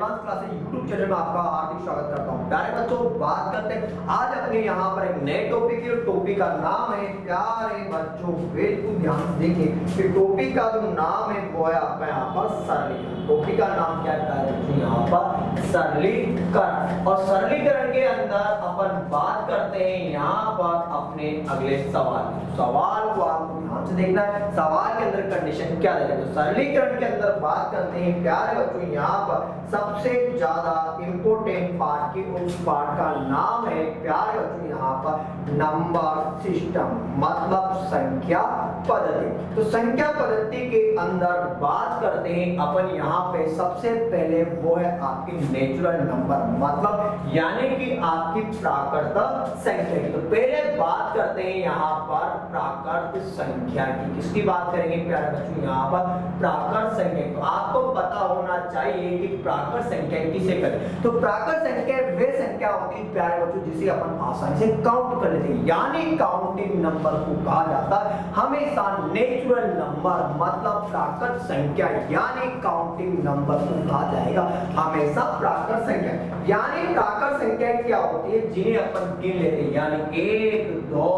Advance classes YouTube channel में आपका हार्दिक स्वागत करता हूं। प्यारे बच्चों, बात करते हैं आज अपने यहाँ पर एक नए टॉपिक की। टॉपिक का नाम है प्यारे बच्चों, बिल्कुल ध्यान से देखिए कि टॉपिक का जो नाम है वो है आपका यहाँ पर सरलीकरण। टॉपिक का नाम क्या है बच्चों? यहाँ पर सरलीकरण। और सरलीकरण के अंदर अपन बात करते हैं यहाँ पर अपने अगले सवाल को आपको ध्यान से देखना है। सवाल के अंदर कंडीशन क्या है? तो सरलीकरण के अंदर बात करते हैं प्यारे बच्चों, यहाँ पर सबसे ज्यादा इंपोर्टेंट पार्ट की उस पार्ट का नाम है प्यारे बच्चों यहाँ पर नंबर सिस्टम, मतलब संख्या पद्धति। तो संख्या पद्धति के अंदर बात करते हैं अपन यहाँ पे सबसे पहले वो है आपकी नेचुरल नंबर, मतलब यानी कि आपकी प्राकृत संख्या की। तो पहले बात करते हैं यहाँ पर प्राकृत संख्या की। किसकी बात करेंगे प्यारे बच्चों? यहाँ पर प्राकृत संख्या। तो आपको पता होना चाहिए कि प्राकृत संख्या किसे करें। तो प्राकृत संख्या वे संख्या होती है प्यारे बच्चों जिसे अपन आसानी से काउंट कर लेते हैं, यानी काउंटिंग नंबर को कहा जाता है हमेशा नेचुरल नंबर, मतलब प्राकृत संख्या यानी काउंटिंग नंबर को कहा जाएगा हमेशा प्राकृत संख्या। यानी प्राकृत संख्या क्या होती है? जिन्हें अपन गिन लेते हैं, यानी 1 2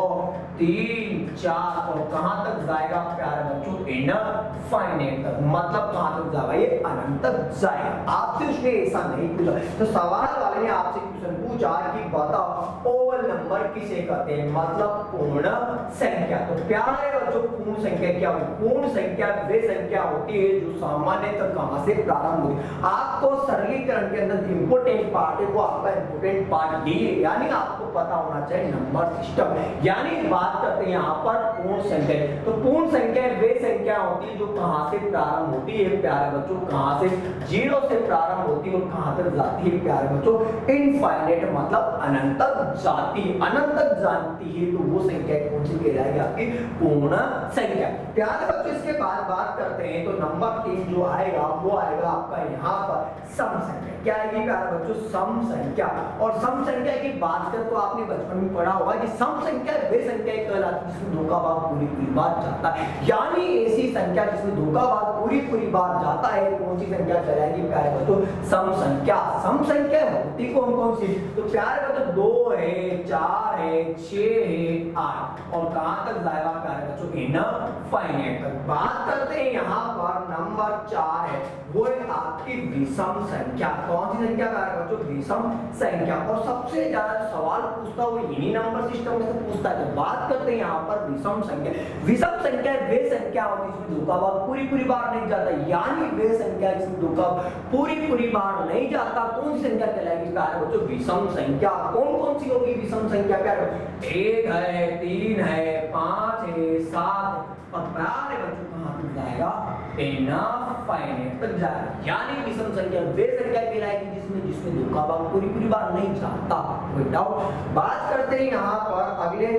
3 4 और कहां तक जाएगा प्यारे बच्चों? इनफाइनाइट तक, मतलब कहां तक जाएगा? ये अनंत तक जाएगा। आपसे उसने ऐसा नहीं पूछा। तो सवाल वाले ने आपसे क्वेश्चन पूछा कि बताओ ओवल नंबर किसे कहते हैं, मतलब पूर्ण संख्या। तो प्यारे बच्चों, पूर्ण संख्या क्या होती है? पूर्ण संख्या वे संख्या होती है जो सामान्यतः कहां से प्रारंभ होती है। आपको सरलीकरण के अंदर इंपोर्टेंट पार्ट है वो आपका इंपोर्टेंट पार्ट ये है, यानी आपको पता होना चाहिए नंबर सिस्टम। यानी बात करते हैं यहाँ पर पूर्ण संख्या। तो पूर्ण संख्या वे संख्या होती है जो कहां से प्रारंभ होती है प्यारे बच्चों? कहां से? 0 से प्रारंभ होती है और कहां तक जाती है प्यारे बच्चों? इनफाइनाइट, मतलब अनंत तक जाती है। अनंत तक जाती है तो वो संख्या कौन सी कहलाएगी? आपकी पूर्ण संख्या। प्यारे बच्चों, इसके बाद बात करते हैं तो नंबर 3 जो आएगा वो आएगा आपका यहाँ पर सम संख्या। क्या आएगी प्यारे बच्चों? सम संख्या। और सम संख्या की बात करें तो आपने बचपन में पढ़ा होगा कि सम संख्या वे संख्या कहलाती है जिसमें दो का भाग पूरी बार जाता है। यानी ऐसी संख्या जिसमें दो का भाग पूरी बार जाता है कौन सी संख्या कहलाएगी प्यारे बच्चों? सम संख्या। सम संख्या होती कौन सी? तो प्यारे बच्चों 2 है, 4 है, 6 है, 8 और कहां तक जाएगा प्यारे बच्चों? इनफाइनाइट तक। बात करते हैं यहाँ पर नंबर 4 है, वो है आपकी विषम संख्या। कौन सी संख्या प्यारे बच्चों? विषम संख्या। और सबसे ज्यादा सवाल पूछता है वो इन्हीं नंबर सिस्टम में से पूछता है। तो बात करते हैं यहाँ पर विषम संख्या। विषम संख्या वे संख्या होती है जिसमें दो का भाग पूरी बार नहीं जाता, यानी वे संख्या जिसमें दो का पूरी बार नहीं जाता कौन सी संख्या कहलाएगी प्यारे बच्चों? विषम संख्या। कौन सी होगी विषम संख्या प्यारे? 1 है, 3 है, 5 है, 7 और प्यारे बच्चों कहां तक जाएगा? इनफाइनाइट तक जाएगा। यानी विषम संख्या वे संख्या कहलाएगी जिसमें दो का भाग पूरी बार नहीं जाता। कोई डाउट? बात करते हैं यहाँ पर अगले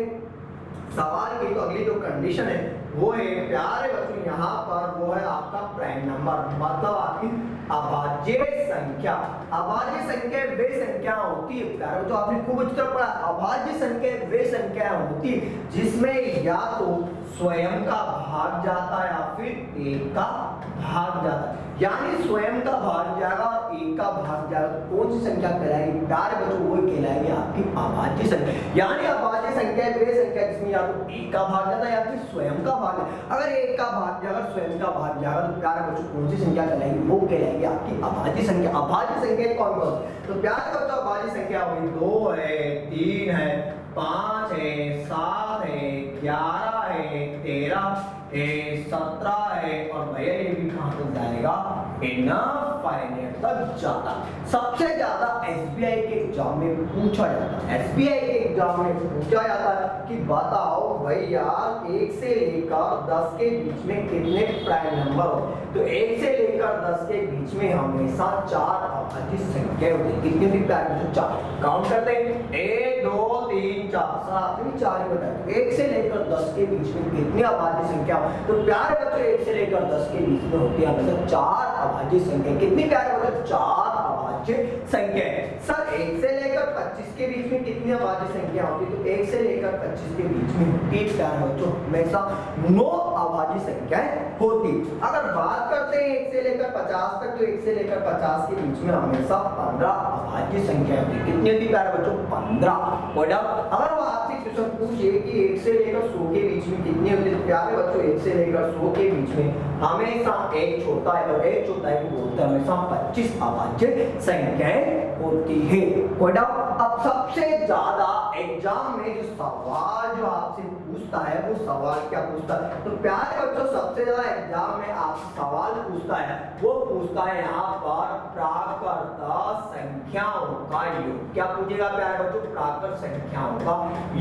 सवाल की। तो अगली जो कंडीशन है वो है प्यारे बच्चों यहाँ पर वो है आपका प्राइम नंबर, मतलब आपकी अभाज्य संख्या। अभाज्य संख्या वे संख्या होती है प्यारे बच्चों, आपने खूब अच्छी तरह पढ़ा। अभाज्य संख्या वे संख्या होती है जिसमें या तो स्वयं का भाग जाता है या फिर एक का भाग जाता है। यानी स्वयं का भाग जाएगा, एक का भाग जाएगा, तो कौन सी संख्या कहलाएगी प्यारे बच्चों? वो कहलाएगी आपकी अभाज्य संख्या। यानी अभाज्य संख्या वे संख्या जिसमें या तो एक का भाग जाता है या फिर स्वयं का भाग। अगर एक का भाग जाएगा, स्वयं का भाग जाएगा, तो प्यारे बच्चों कौन सी संख्या कहलाएगी? वो कहलाएगी आपकी अभाज्य संख्या। अभाज्य संख्या कौन कौन? तो प्यारे बच्चों अभाज्य संख्या होगी 2 है, 3 है, 5 है, 7 है, 11 है, 13 है, 17 है और भैया ये भी कहां तक जाएगा? इनफाइनाइट तक जाता। सबसे ज्यादा एसबीआई के एग्जाम में पूछा जाता है, एसबीआई के एग्जाम में पूछा जाता है कि बताओ भैया 1 से लेकर 10 के बीच में कितने प्राइम नंबर हो? तो 1 से लेकर 10 के बीच में हमेशा 4 अभाज्य संख्या होती है। कितनी होती है? 4। काउंट करते हैं 1 2 3 4। सर आपने 4 ही बताया। 1 से लेकर 10 के बीच में कितनी अभाज्य संख्या? तो प्यारे बच्चों 1 से लेकर 10 के बीच में होती है हमेशा 4 अभाज्य संख्या। कितनी प्यारे बच्चों? 4 अभाज्य संख्या। सर 1 से लेकर 25 के बीच में कितनी अभाज्य संख्या होती है? तो 1 से लेकर 25 के बीच में होती है प्यारे बच्चों, हमेशा 9 अभाज्य संख्याएं होती। अगर बात करते हैं 1 से लेकर 50 तक, तो 1 से लेकर 50 के बीच में हमेशा 15 अभाज्य संख्या होती है। कितनी होती प्यारे बच्चों? 15। अगर वो आपसे क्वेश्चन पूछे कि 1 से लेकर 100 के बीच में कितनी होती है, तो प्यारे बच्चों 1 से लेकर 100 के बीच में हमेशा एक छोटा है, और एक छोटा है को बोलते हैं हमेशा 25 अभाज्य संख्याएं होती है। अब सबसे ज्यादा एग्जाम में जो सवाल जो आपसे पूछता है वो सवाल क्या पूछता है? तो प्यारे बच्चों सबसे ज्यादा एग्जाम में आपसे सवाल पूछता है, वो पूछता है यहाँ पर प्राकृत संख्याओं का योग। क्या पूछेगा प्यारे बच्चों? प्राकृत संख्याओं का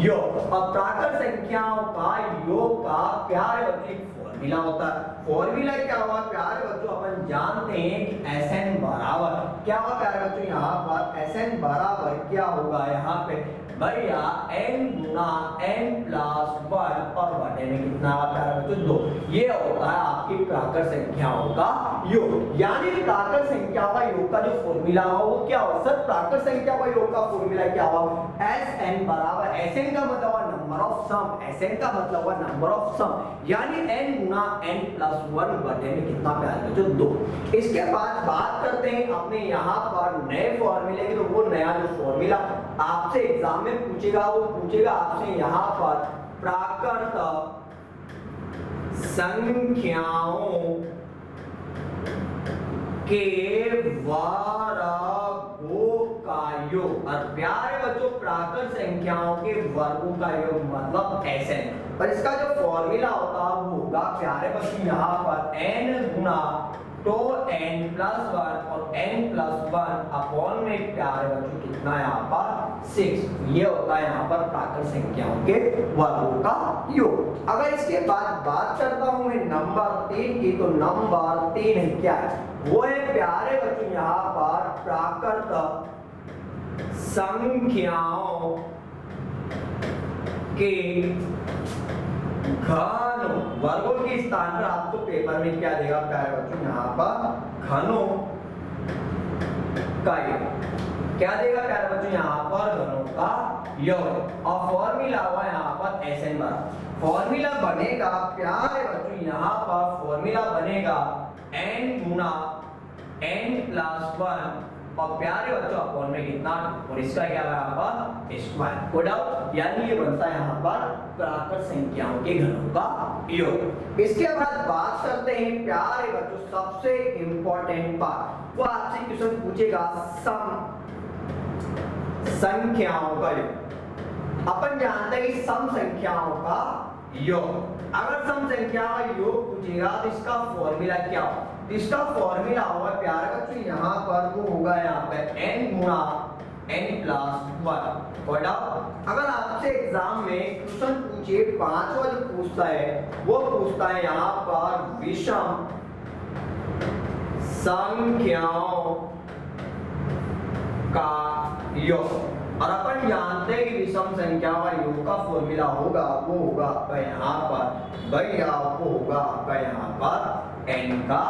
योग। अब प्राकृत संख्याओं का योग का प्यारे बच्चों फॉर्मूला होता है। फॉर्मूला क्या हुआ प्यारे बच्चों? अपन जानते हैं कि Sn बराबर क्या हुआ प्यारे बच्चों? यहाँ पर Sn बराबर क्या होगा यहाँ पे भैया n गुना n प्लस 1 और बटे में कितना प्यारे बच्चों? 2। ये होता है आपकी प्राकृत संख्याओं का योग। यानी प्राकृत संख्याओं का योग का जो फॉर्मूला हो वो क्या हो सर? प्राकृत संख्या का योग का फॉर्मूला क्या हो? Sn बराबर, Sn का मतलब हुआ नंबर ऑफ सम, Sn का मतलब हुआ नंबर ऑफ सम, यानी n गुना n प्लस 1 बटे में कितना प्यारे बच्चों? 2। इसके बाद बात करते हैं अपने यहाँ पर नए फॉर्मूले की। तो वो नया जो फॉर्मूला आपसे एग्जाम में पूछेगा वो पूछेगा आपसे यहाँ पर प्राकृत संख्याओं के वर्गों का योग। और प्यारे बच्चों प्राकृत संख्याओं के वर्गों का योग मतलब Sn, और इसका जो फॉर्मूला होता है वो होगा प्यारे बच्चों यहाँ पर n गुना तो n प्लस 1 और n प्लस 1 अपॉन में प्यारे बच्चों कितना यहाँ पर 6। ये होता है यहाँ पर प्राकृत संख्याओं के वर्गों का योग। अगर इसके बाद बात करता हूँ मैं नंबर 3 की, तो नंबर 3 क्या है? वो है प्यारे बच्चों यहाँ पर प्राकृत संख्याओं के घन वर्गों के स्थान पर आपको पेपर में क्या देगा प्यारे बच्चों? यहाँ पर घनों का योग। क्या देगा प्यारे बच्चों? यहाँ पर घनों का योग। और फॉर्मूला हुआ यहाँ पर Sn बराबर, फॉर्मूला बनेगा प्यारे बच्चों यहाँ पर फॉर्मूला बनेगा n गुना n प्लस 1 और प्यारे बच्चों अपॉन में कितना, और इसका क्या है यहाँ पर स्क्वायर। कोड आउट, यानी ये बनता है यहाँ पर प्राकृत संख्याओं के घनों का योग। इसके बाद बात करते हैं प्यारे बच्चों सबसे इंपॉर्टेंट पार्ट, वो आपसे क्वेश्चन पूछेगा सम संख्याओं का योग। अपन जानते हैं कि सम संख्याओं का योग। अगर सम संख्याओं का योग पूछेगा तो इसका फॉर्मूला क्या हो? इसका फॉर्मूला होगा प्यारे बच्चों यहाँ पर वो होगा यहाँ पे n गुना n प्लस 1। अगर आपसे एग्जाम में क्वेश्चन पूछे 5वां जो पूछता है वो पूछता है यहाँ पर विषम संख्याओं का योग, और अपन जानते हैं कि विषम संख्याओं का योग का फॉर्मूला होगा वो होगा आपका यहाँ पर भैया वो होगा आपका यहाँ पर n का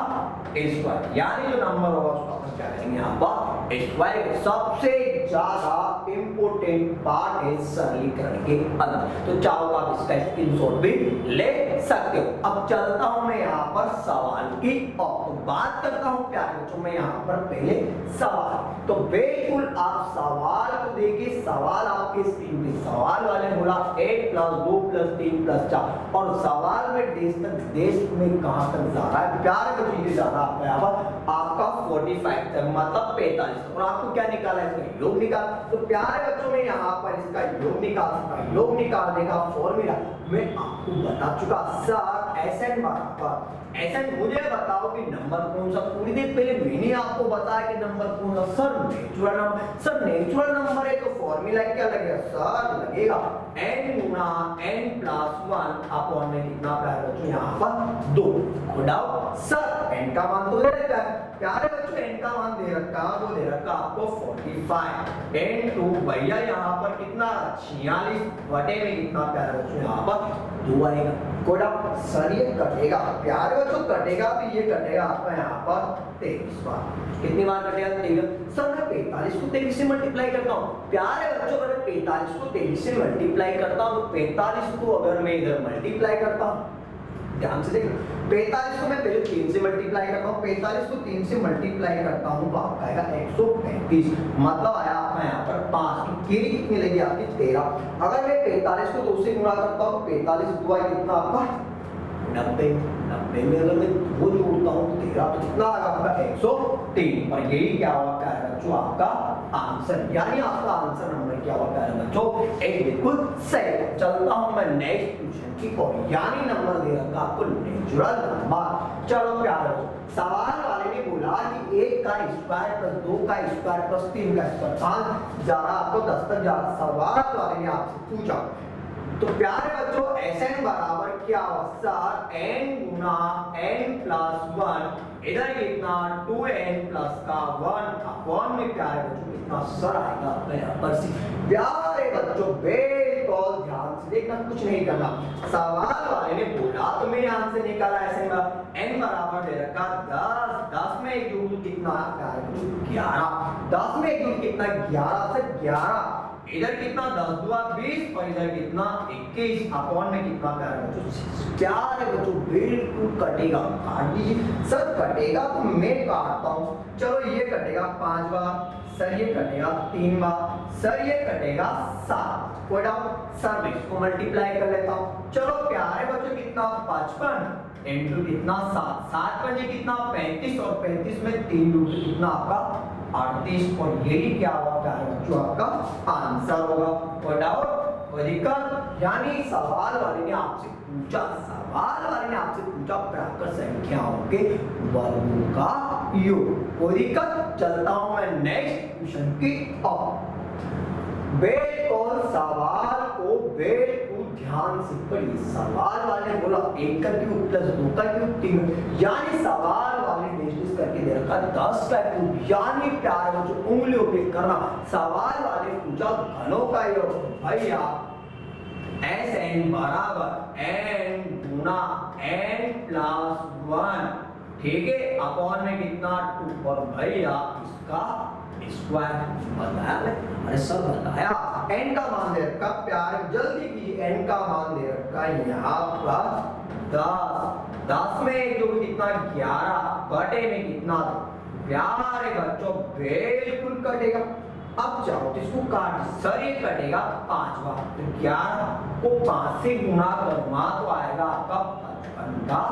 स्क्वायर, यानी जो नंबर होगा उसका अपन क्या करेंगे यहाँ पर स्क्वायर। सबसे ज्यादा इंपोर्टेंट पार्ट है सरलीकरण के अंदर, तो चाहो आप इसका स्क्रीनशॉट भी ले सकते हो। अब चलता हूं मैं यहाँ पर सवाल की और तो बात करता हूं प्यारे बच्चों मैं यहाँ पर पहले सवाल, तो बिल्कुल आप सवाल को देखिए। सवाल आपके स्क्रीन पे सवाल वाले बोला 1 प्लस 2 प्लस 3 प्लस 4, और सवाल में देश में कहां तक जा रहा है प्यारे बच्चों? ये जा रहा है यहाँ पर आपका 45 तक, मतलब 45। और आपको क्या निकाला है? इसका योग निकाल। तो प्यारे बच्चों में यहाँ पर इसका योग निकाल सकता, योग निकालने का फॉर्मूला मैं आपको बता चुका सर Sn बराबर Sn। मुझे बताओ कि नंबर कौन सा? थोड़ी देर पहले मैंने आपको बताया कि नंबर कौन सा sir? Natural number. Sir natural number है तो फॉर्मूला क्या लगेगा सर? लगेगा n गुना n प्लस 1 अपॉन में कितना प्यारे बच्चों यहाँ पर 2। सर n का मान तो दे देता है, प्यारे बच्चों n का मान दे रखा, वो दे रखा आपको 45 n2 भैया यहाँ पर कितना 46 बटे में कितना प्यारे बच्चों यहाँ पर 2 आएगा। कोड़ा सर ये कटेगा प्यारे बच्चों, कटेगा तो ये कटेगा आपका यहाँ पर 23 बार। कितनी बार कटेगा? 23। सर मैं 45 को 23 से मल्टीप्लाई करता हूँ। प्यारे बच्चों अगर 45 को 23 से मल्टीप्लाई करता हूँ तो 45 को अगर मैं इधर मल्टीप्लाई करता हूँ, ध्यान से देखो, 45 को मैं पहले 3 से मल्टीप्लाई करता हूँ, 45 को 3 से मल्टीप्लाई करता हूँ तो आपका आएगा 135, मतलब आया आपका यहाँ पर 5 की कितनी लगी आपकी 13। अगर मैं 45 को 2 से गुणा करता हूँ तो 45 दुआ कितना आपका 90, 90 में अगर मैं वो जोड़ता हूँ तो 13 तो कितना आएगा आपका 103। और यही क्या हुआ प्यारे बच्चों आपका आंसर, यानी आपका आंसर नंबर क्या हुआ प्यारे बच्चों, एक बिल्कुल सही। चलता हूँ मैं नेक्स्ट क्वेश्चन की ओर, यानी नंबर दे रखा आपको नेचुरल नंबर। चलो प्यारे बच्चों, सवाल वाले ने बोला कि 1 का स्क्वायर प्लस 2 का स्क्वायर प्लस 3 का स्क्वायर, कहां जा रहा आपको 10 तक जा रहा। सवाल वाले ने आपसे पूछा तो प्यारे बच्चों Sn बराबर क्या होगा सर, n गुना n प्लस 1, इधर कितना 2n प्लस का 1 अपॉन में प्यारे बच्चों कितना सर आएगा आपका यहाँ पर सी। प्यारे बच्चों बिल्कुल ध्यान से देखना, कुछ नहीं करना। सवाल वाले ने बोला तो मैं यहाँ से निकाला Sn का n बराबर दे रखा 10, 10 में एक जोड़ कितना प्यारे बच्चों 11, 10 में एक जोड़ कितना 11 से 11, इधर कितना 10 दुआ 20 और इधर कितना 21 अपॉन में कितना प्यारे बच्चों, प्यारे बच्चों बिल्कुल कटेगा, काट दीजिए। सर कटेगा तो मैं काटता हूँ, चलो ये कटेगा 5 बार, सर ये कटेगा 3 बार, सर ये कटेगा 7। कोई डाउट? सर मैं इसको मल्टीप्लाई कर लेता हूँ। चलो प्यारे बच्चों कितना 55 इंटू कितना 7, 7 पर ये कितना 35 और 35 में 3 दूर कितना आपका 38, और यही क्या हुआ प्यारे बच्चों आपका आंसर होगा। कोई डाउट? कोई दिक्कत? यानी सवाल वाले ने आपसे पूछा, सवाल वाले ने आपसे पूछा प्राकृत संख्याओं के वर्गों का योग। कोई दिक्कत? चलता हूं मैं नेक्स्ट क्वेश्चन की ओर। बिल्कुल सवाल को बिल्कुल ध्यान से पढ़िए। सवाल वाले ने बोला 1 का क्यूब प्लस 2 का क्यूब 3, यानी सवाल वाले ने डिस्कस करके दे रखा 10 का क्यूब, यानी प्यारे बच्चों उंगलियों पे करना। सवाल वाले ने पूछा घनों का योग, भैया Sn बराबर n गुना n प्लस 1, ठीक है, अपॉन में कितना 2, और भैया इसका स्क्वायर बताया। अरे सर बताया, n का मान दे रखा प्यारे, जल्दी की n का मान दे रखा यहाँ पर 10, 10 में एक जो कितना 11 बटे में कितना, प्यारे बच्चों बिल्कुल कटेगा। अब चाहो तो इसको काट, सर ये कटेगा 5 बार, तो 11 को 5 से गुणा करूंगा तो आएगा आपका 55 का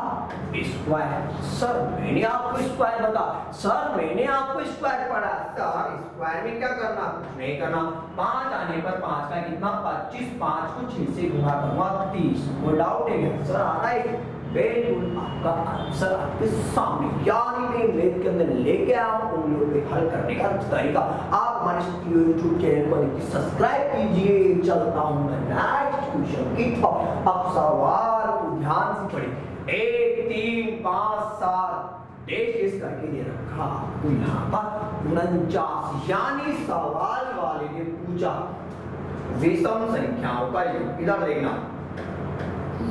स्क्वायर। सर मैंने आपको स्क्वायर बता, सर मैंने आपको स्क्वायर पढ़ा, सर स्क्वायर में क्या करना, कुछ नहीं करना। 5 आने पर 5 का कितना 25, 5 को 6 से गुणा करूंगा 30। कोई डाउट है? सर आ रहा है बिल्कुल आपका आंसर आपके सामने, यानी मैं मैथ के अंदर लेके आया हूं उंगलियों पे हल करने का तरीका। आप हमारे YouTube चैनल को देखिए, सब्सक्राइब कीजिए। चलता हूं मैं नेक्स्ट क्वेश्चन की ओर। अब सवाल को ध्यान से पढ़िए। 1 3 5 7 डेश करके दे रखा आपको यहाँ पर 49, यानी सवाल वाले ने पूछा विषम संख्याओं का योग। इधर देखना,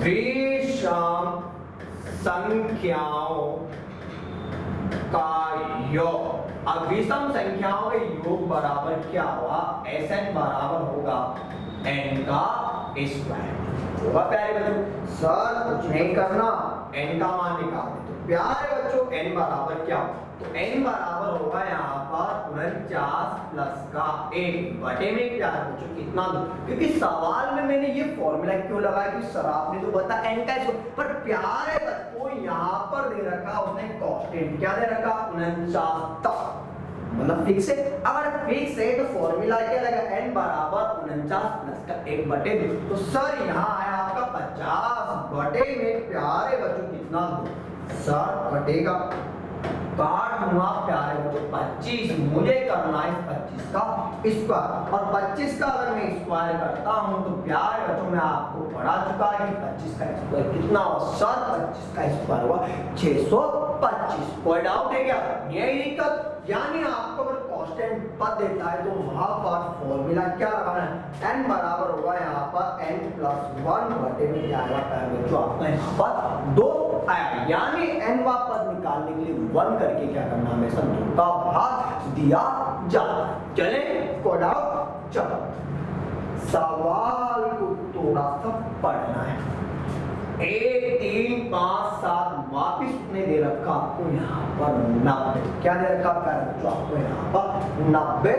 विषम संख्याओं का योग। अब विषम संख्याओं के योग बराबर क्या हुआ, Sn बराबर होगा n का स्क्वायर होगा। प्यारे बच्चों सर कुछ नहीं करना, n का मान निकाल दे। तो प्यारे बच्चों n बराबर क्या, तो n बराबर होगा यहाँ पर 49 प्लस का 1 बटे में प्यारे बच्चों कितना, क्योंकि सवाल में मैंने ये फॉर्मूला क्यों लगाया कि सर आपने तो बता n का स्क्वायर, पर प्यारे बच्चों यहाँ पर दे रखा उसने कांस्टेंट क्या दे रखा 49 तक, मतलब फिक्स है। अगर फिक्स है तो फॉर्मूला क्या लगा, n बराबर 49 प्लस का 1 बटे में। तो सर यहाँ आया आपका 50 बटे में प्यारे बच्चों कितना, सर कटेगा काट दूंगा प्यारे बच्चों 25, मुझे करना है 25 का स्क्वायर, और 25 का अगर मैं स्क्वायर करता हूं तो प्यारे बच्चों मैं आपको पढ़ा चुका है कि 25 का स्क्वायर कितना हुआ सर, 25 का स्क्वायर हुआ 625। कोई डाउट है क्या? यही दिक्कत, यानी आपको अगर कांस्टेंट पद देता है तो वहां पर फॉर्मूला क्या लगाना है, n बराबर होगा यहाँ पर n+1 बटे में क्या आएगा प्यारे बच्चों आपका यहाँ पर 2 आया, यानी n वा पद निकालने के लिए 1 करके क्या करना है, हमेशा 2 का भाग दिया जाता है। चले कोड आउट, चलो सवाल को थोड़ा सा पढ़ना है। 1 3 5 7 वापिस ने दे रखा आपको यहाँ पर 90, क्या दे रखा जो आपको यहाँ पर 90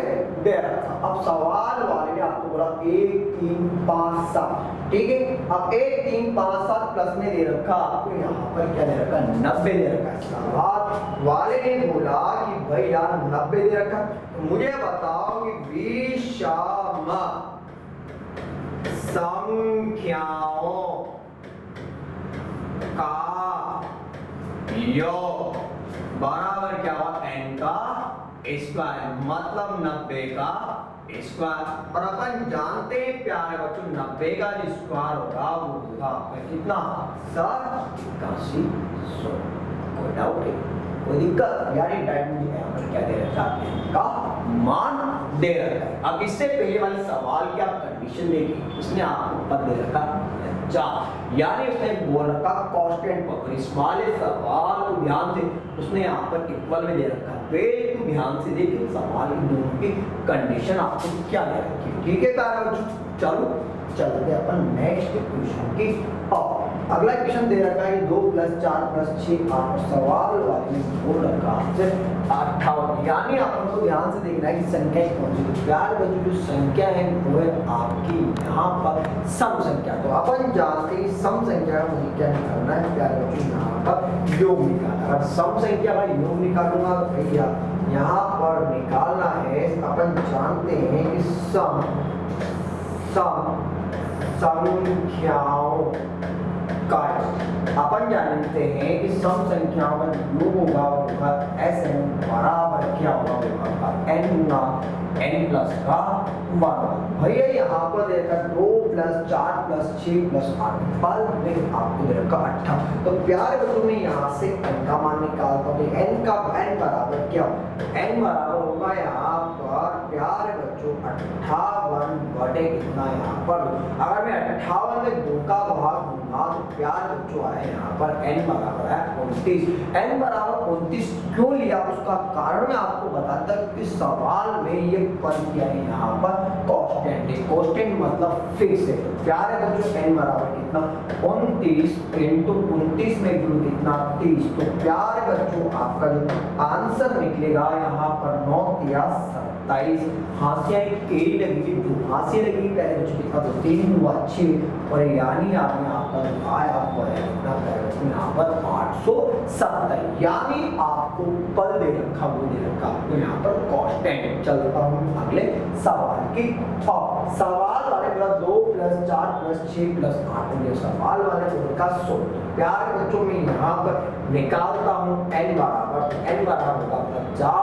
दे रखा। अब सवाल वाले ने आपको बोला 1 3 5 7, ठीक है। अब 1 3 5 7 प्लस में दे रखा आपको यहाँ पर क्या दे रखा 90 दे रखा। सवाल वाले ने बोला कि भाई यार 90 दे रखा, तो मुझे बताओ कि विषम संख्याओं का योग बराबर क्या हुआ n का स्क्वायर, मतलब 90 का स्क्वायर। और अपन जानते हैं प्यारे बच्चों 90 का जो स्क्वायर होगा वो होगा कितना सर 8100। कोई डाउट है, कोई दिक्कत? यानी टाइम यहाँ पर क्या दे रखा है का मान दे रखा है। अब इससे पहले वाले सवाल की आप कंडीशन देखिए, इसने आपको पद दे रखा 4, यानी उसने बोल रखा कांस्टेंट पर। इस वाले सवाल को ध्यान से उसने यहाँ पर इक्वल में दे रखा, फिर तू ध्यान से देखिए सवाल की दोनों की कंडीशन आपको क्या दे रखी है, ठीक है प्यारे बच्चों। चलो चलते अपन नेक्स्ट क्वेश्चन की ओर। अगला क्वेश्चन दे रखा है 2 + 4 + 6 8, सवाल वाले ने बोल रखा आपसे 58, यानी अपन को ध्यान से देखना है कि संख्या कौन सी। तो प्यारे बच्चों जो संख्या है वो है आपकी यहाँ पर सम संख्या। तो अपन जानते हैं सम संख्या का मुझे क्या निकालना है प्यारे बच्चों, यहाँ पर योग निकालना। अगर सम संख्या का योग निकालूंगा तो भैया यहाँ पर निकालना है, अपन जानते हैं कि सम संख्याओं का, अपन जानते हैं कि सम संख्याओं का योग होगा Sn बराबर क्या होगा n गुना n प्लस का 1। भैया यहाँ पर दे रखा 2 + 4 + 6 + 8, पद में आपको दे रखा 18। तो प्यारे बच्चों में यहाँ से n का मान निकालता हूँ, n बराबर क्या होगा, n बराबर होगा यहाँ पर प्यारे बच्चों 58 बटे कितना यहाँ पर। अगर मैं 58 में 2 का भाग दूंगा तो प्यारे बच्चों आए यहाँ पर n बराबर है 29। n बराबर 29 क्यों लिया उसका कारण मैं आपको बताता हूँ कि सवाल में ये पद क्या है यहाँ पर कांस्टेंट है। कांस्टेंट मतलब फिक्स है। प्यारे बच्चों n बराबर कितना 29 × 29 में गुण कितना 30। तो प्यारे बच्चों आपका जो आंसर निकलेगा यहाँ पर 9 या 27। हाशिया केड़ी लगेगी, जो हाशिया लगेगी प्यारे बच्चों कितना तो 3 हुआ 6, और यानी आपने आपका जो आया आपको है कितना प्यारे बच्चों यहाँ पर 870, यानी आपको पद दे रखा वो दे रखा आपको यहाँ पर कांस्टेंट। चलता हूँ अगले सवाल की ओर। सवाल वाले बोला 2 + 4 + 6 + 8, ये सवाल वाले बोल का 100। प्यारे बच्चों में यहाँ पर निकालता हूँ n बराबर होगा 50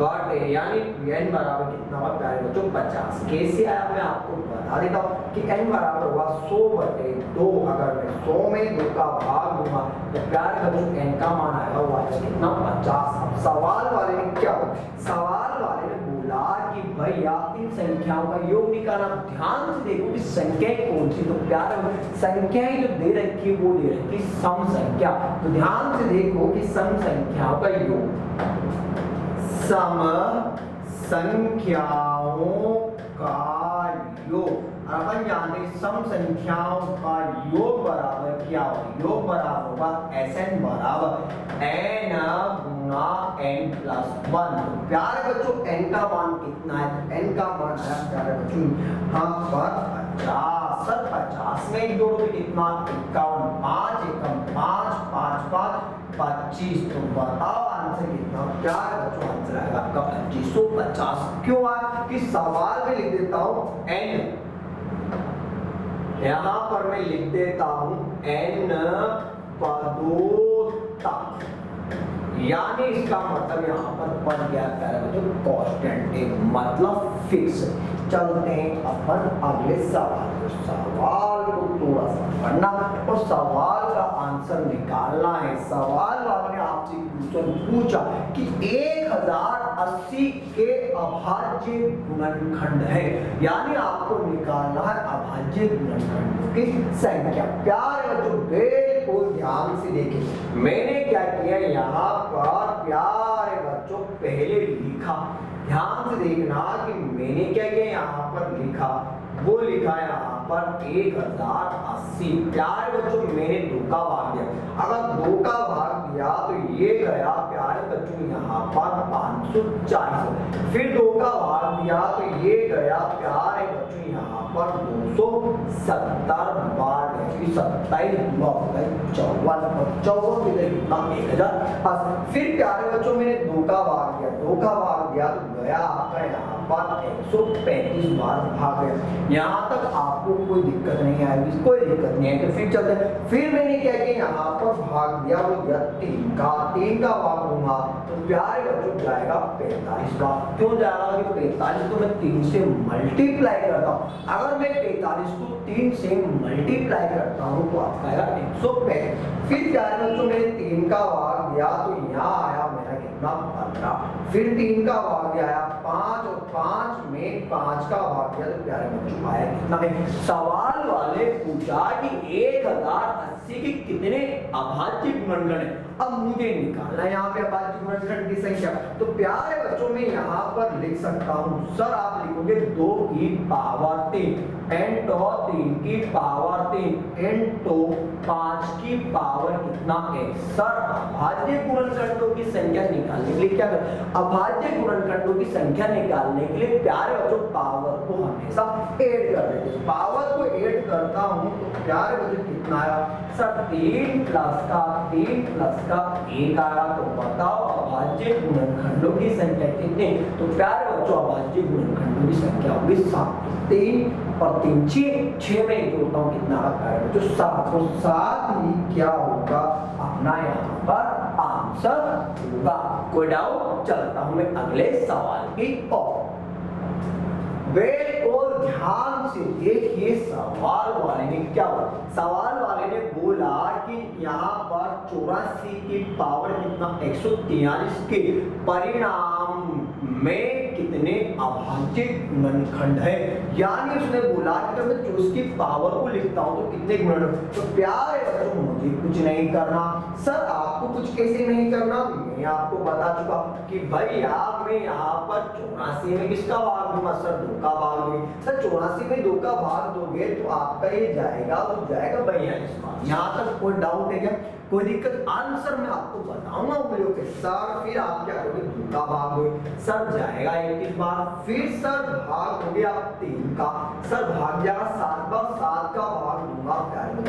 बटे, यानी n बराबर कितना होगा प्यारे बच्चों 50। कैसे आया मैं आपको बता देता हूँ कि n बराबर होगा 100/2। अगर मैं 100 में 2 का भाग दूंगा तो प्यारे बच्चों n का मान आएगा वो आएगा कितना 50। अब सवाल वाले ने क्या बोला, सवाल वाले ने बोला कि भैया इन संख्याओं का योग निकालना। ध्यान से देखो कि संख्या कौन सी, तो प्यारे संख्याएं जो दे रखी है वो दे रखी सम संख्या। तो ध्यान से देखो कि सम संख्याओं का योग, सम संख्याओं का योग, अपन जानते हैं सम संख्याओं का योग बराबर क्या होगा, योग बराबर होगा Sn बराबर n गुना n + 1। तो प्यारे बच्चों n का मान कितना है, तो n का मान है प्यारे बच्चों यहाँ पर 50। 50 में जोड़ो तो कितना 51, 5 एकम 5 5 5 25। तो बताओ आंसर कितना, प्यारे बच्चों आंसर आएगा आपका 2550। क्यों आया कि सवाल में लिख देता हूँ n, यहाँ पर मैं लिख देता हूँ n पदों तक, यानी इसका मतलब यहाँ पर बन गया प्यारे बच्चों कांस्टेंट है, मतलब फिक्स। चलते हैं अपन अगले सवाल को। सवाल को थोड़ा सा पढ़ना और सवाल का आंसर निकालना है। सवाल वाले ने आपसे क्वेश्चन पूछा कि 1080 के अभाज्य गुणनखंड है, यानी आपको निकालना है अभाज्य गुणनखंडों की संख्या। प्यारे बच्चों बिल्कुल ध्यान से देखिए, मैंने क्या किया यहाँ पर प्यारे बच्चों पहले लिखा, ध्यान से देखना कि मैंने क्या किया यहाँ पर लिखा, वो लिखा यहाँ पर 1080। प्यारे बच्चों मैंने 2 का भाग दिया, अगर 2 का भाग दिया तो ये गया प्यारे बच्चों यहाँ पर 540, फिर 2 का भाग दिया तो ये गया प्यारे बच्चों यहाँ पर 270 बार 27 54 कितना 1000। फिर प्यारे बच्चों मैंने 2 का भाग दिया, 2 का भाग दिया तो गया आपका यहाँ पर 135 बार भाग गया। यहाँ तक आपको कोई दिक्कत नहीं आएगी, कोई दिक्कत नहीं है। तो फिर चलते हैं, फिर मैंने क्या किया यहाँ पर भाग दिया, वो दिया 3 का भाग दूंगा तो प्यारे बच्चों जाएगा 45 बार। क्यों जाएगा कि 45 को मैं 3 से मल्टीप्लाई करता हूँ, अगर मैं 45 को 3 से मल्टीप्लाई करता हूँ तो आपका आएगा 135। फिर प्यारे बच्चों मैंने 3 का भाग दिया तो यहाँ आया मेरा कितना 15, फिर 3 का भाग दिया आया 5 और 5 में 5 का भाग दिया तो प्यारे बच्चों आया कितना है। सवाल वाले पूछा कि 1080 के कितने अभाज्य गुणनखंड है, अब मुझे निकालना है यहाँ पे अभाज्य गुणनखंड की संख्या। तो प्यारे बच्चों में यहाँ पर लिख सकता हूँ, सर आप लिखोगे 2 की पावर 3 एन तो 3 की पावर 3 एन तो 5 की पावर कितना है। सर अभाज्य गुणनखंडों की संख्या निकालने के लिए क्या कर, अभाज्य गुणनखंडों की संख्या निकालने के लिए प्यारे बच्चों पावर को हमेशा ऐड कर देते हैं। पावर को ऐड करता हूँ तो प्यारे बच्चों कितना आया, सर 3 प्लस का 1 आया। तो बताओ अभाज्य गुणनखंडों की संख्या कितनी, तो प्यारे बच्चों अभाज्य गुणनखंडों की संख्या होगी 7। 3 और 3 6 में जोड़ता हूँ कितना आता है जो 7, तो 7 ही क्या होगा अपना यहाँ पर आंसर होगा। कोई डाउट? चलता हूँ मैं अगले सवाल की ओर। बिल्कुल ध्यान से देखिए, सवाल वाले ने क्या बोला, सवाल वाले ने बोला कि यहाँ पर 84 की पावर कितना 143 के परिणाम में कितने अभाज्य गुणनखंड है। यानी उसने बोला कि अगर मैं 24 की पावर को लिखता हूँ तो कितने गुणनखंड। तो प्यारे बच्चों मुझे कुछ नहीं करना, सर आपको कुछ कैसे नहीं करना, मैं आपको बता चुका कि भाई आप मैं यहाँ पर 84 में किसका भाग दूंगा, सर 2 का भाग दूंगी। सर 84 में 2 का भाग दोगे तो आपका ये जाएगा, वो जाएगा 42 बार। यहाँ तक कोई डाउट है क्या, कोई दिक्कत? आंसर मैं आपको बताऊंगा उंगलियों के साथ। फिर आप क्या करोगे, 2 का भाग दोगे, सर जाएगा 21 बार। फिर सर भाग दोगे आप 3 का, सर भाग जाएगा 7 बार, 7 का भाग दूंगा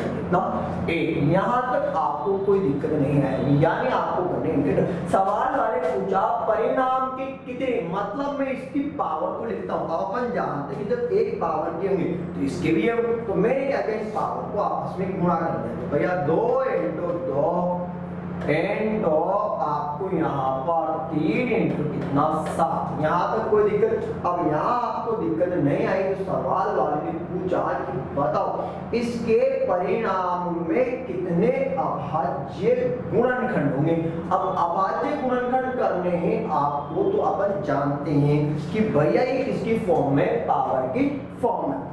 कितना 1। यहाँ तक आपको कोई दिक्कत नहीं आएगी, यानी आपको करने सवाल वाले पूछा परिणाम के कितने, मतलब मैं इसकी पावर को लिखता हूँ। अपन जानते हैं कि जब एक पावर के होंगे तो इसके भी है, तो मैंने क्या किया इस पावर को आपस में गुणा कर दिया। तो भैया 2 इंटू 2 10 तो आपको यहाँ पर 3 इंटू कितना 7। यहाँ तक कोई दिक्कत? अब यहाँ आपको दिक्कत नहीं आई तो सवाल वाले ने पूछा कि बताओ इसके परिणाम में कितने अभाज्य गुणनखंड होंगे। अब अभाज्य गुणनखंड करने हैं आपको, तो अपन जानते हैं कि भैया ये किसकी फॉर्म में, पावर की फॉर्म में।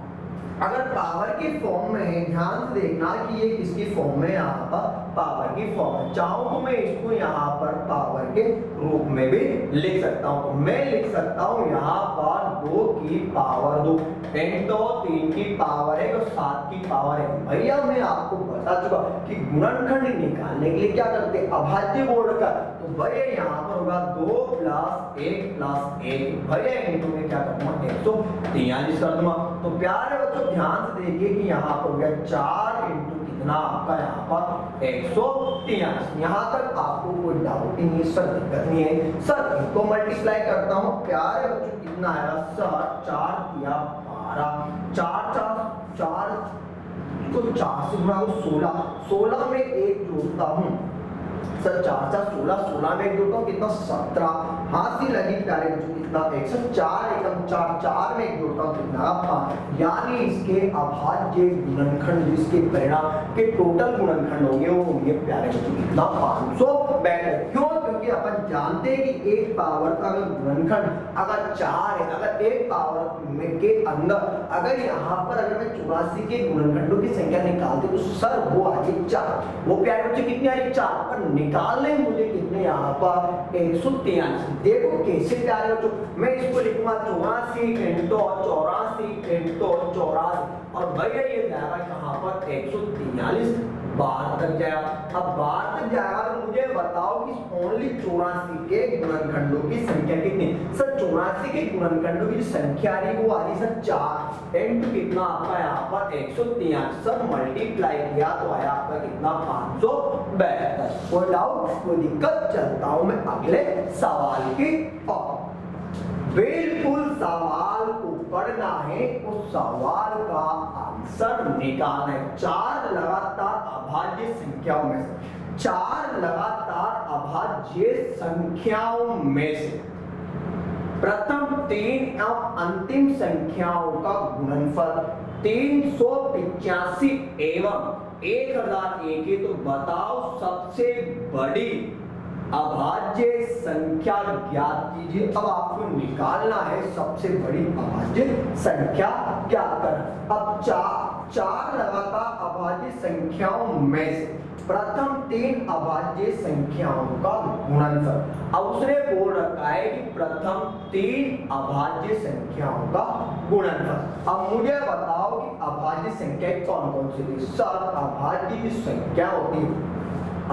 अगर पावर की फॉर्म में है, ध्यान से देखना कि ये किसकी फॉर्म में, यहाँ पर पावर की फॉर्म में। चाहूँ तो मैं इसको यहाँ पर पावर के रूप में भी लिख सकता हूँ। तो मैं लिख सकता हूँ यहाँ पर 2 की पावर 2 इंटू 3 की पावर 1 और 7 की पावर 1। भैया मैं आपको बता चुका कि गुणनखंड निकालने के लिए क्या करते हैं, अभाज्य बोर्ड का। तो भैया यहाँ पर होगा 2 प्लस 1 प्लस 1, भैया इनको मैं क्या करूँगा 143 कर दूंगा। तो प्यारे बच्चों ध्यान से देखिए कि यहाँ पर हो गया 4 इंटू कितना आपका यहाँ पर 143। यहाँ तक आपको कोई डाउट नहीं है, सर दिक्कत नहीं है। सर इनको मल्टीप्लाई करता हूँ, प्यारे बच्चों कितना आएगा, सर 4 या 12, 4 को 4 से गुणा 16 में 1 जोड़ता हूँ सर 4 4 16, 16 में एक जोड़ता हूँ कितना 17, हाथी लगी प्यारे बच्चों कितना 104 एकम 4, 4 में एक जोड़ता हूँ कितना 5, यानी इसके अभाज्य गुणनखंड जिसके परिणाम के टोटल गुणनखंड होंगे वो होंगे प्यारे बच्चों कितना 562। क्यों? क्योंकि अपन जानते हैं कि एक पावर का अगर गुणनखंड अगर 4 है, अगर एक पावर में के अंदर अगर यहाँ पर अगर मैं 84 के गुणनखंडों की संख्या निकालती तो सर वो आ गई 4, वो प्यारे बच्चे कितने आ रही 4, पर निकालने मुझे कितने यहाँ पर 143। देखो कैसे प्यारे बच्चों, मैं इसको लिखूंगा 84 इंटू 84 इंटू 84 और भैया ये जाएगा कहाँ पर 143 बार तक जाएगा। अब बार तक जाएगा तो मुझे बताओ कि ओनली 84 के गुणनखंडों की संख्या कितनी? सर 84 के गुणनखंडों की संख्या आ रही वो आ रही सर 4 इंटू कितना आपका यहाँ पर 143, सर मल्टीप्लाई किया तो आया आपका कितना 572। कोई डाउट कोई दिक्कत? चलता हूं मैं अगले सवाल की ओर। बिल्कुल सवाल को पढ़ना है, उस सवाल का आंसर निकालना है। 4 लगातार अभाज्य संख्याओं में से 4 लगातार अभाज्य संख्याओं में से प्रथम 3 और अंतिम संख्याओं का गुणनफल 385 एवं 1001 है। तो बताओ सबसे बड़ी अभाज्य संख्या ज्ञात कीजिए। अब आपको निकालना है सबसे बड़ी अभाज्य संख्या ज्ञात करना। अब 4 लगातार अभाज्य संख्याओं में से प्रथम 3 अभाज्य संख्याओं का गुणनफल। अब उसने बोल रखा है कि प्रथम 3 अभाज्य संख्याओं का गुणनफल। अब मुझे बताओ कि अभाज्य संख्या कौन कौन सी थी? सर अभाज्य संख्या होती है,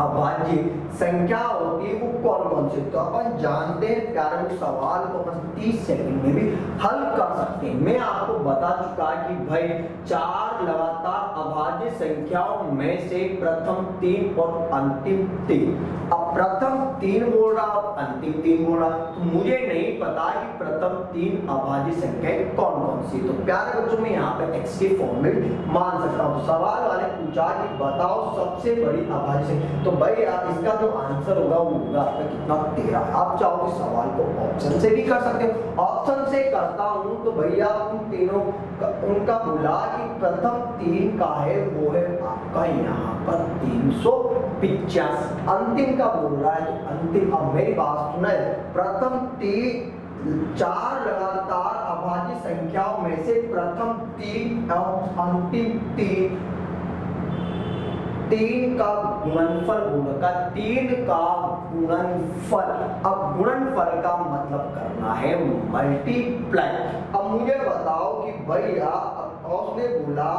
अभाज्य संख्या होती है वो कौन कौन से? तो अपन जानते हैं प्यारे सवाल को अपन 30 सेकंड में भी हल कर सकते हैं। मैं आपको बता चुका कि भाई 4 लगातार अभाज्य संख्याओं में से प्रथम 3 और अंतिम 3। अब प्रथम 3 बोल रहा और अंतिम 3 बोल रहा, तो मुझे नहीं पता कि प्रथम 3 अभाज्य संख्याएं कौन कौन सी। तो प्यारे बच्चों में यहाँ पे x के फॉर्म में मान सकता हूँ। सवाल वाले पूछा कि बताओ सबसे बड़ी अभाज्य संख्या, तो भाई यार इसका जो आंसर होगा वो होगा आपका कितना 13। आप चाहो तो सवाल को ऑप्शन से भी कर सकते हो। ऑप्शन से करता हूं तो भैया उन तीनों उनका बोला कि प्रथम 3 का है वो है आपका यहाँ पर 385, अंतिम का बोल रहा है तो अंतिम। अब मेरी बात सुना है, प्रथम 4 लगातार अभाज्य संख्याओं में से प्रथम 3 और अंतिम 3 का गुणनफल होगा 3 का गुणनफल। अब गुणनफल का मतलब करना है मल्टीप्लाई। अब मुझे बताओ कि भैया उसने बोला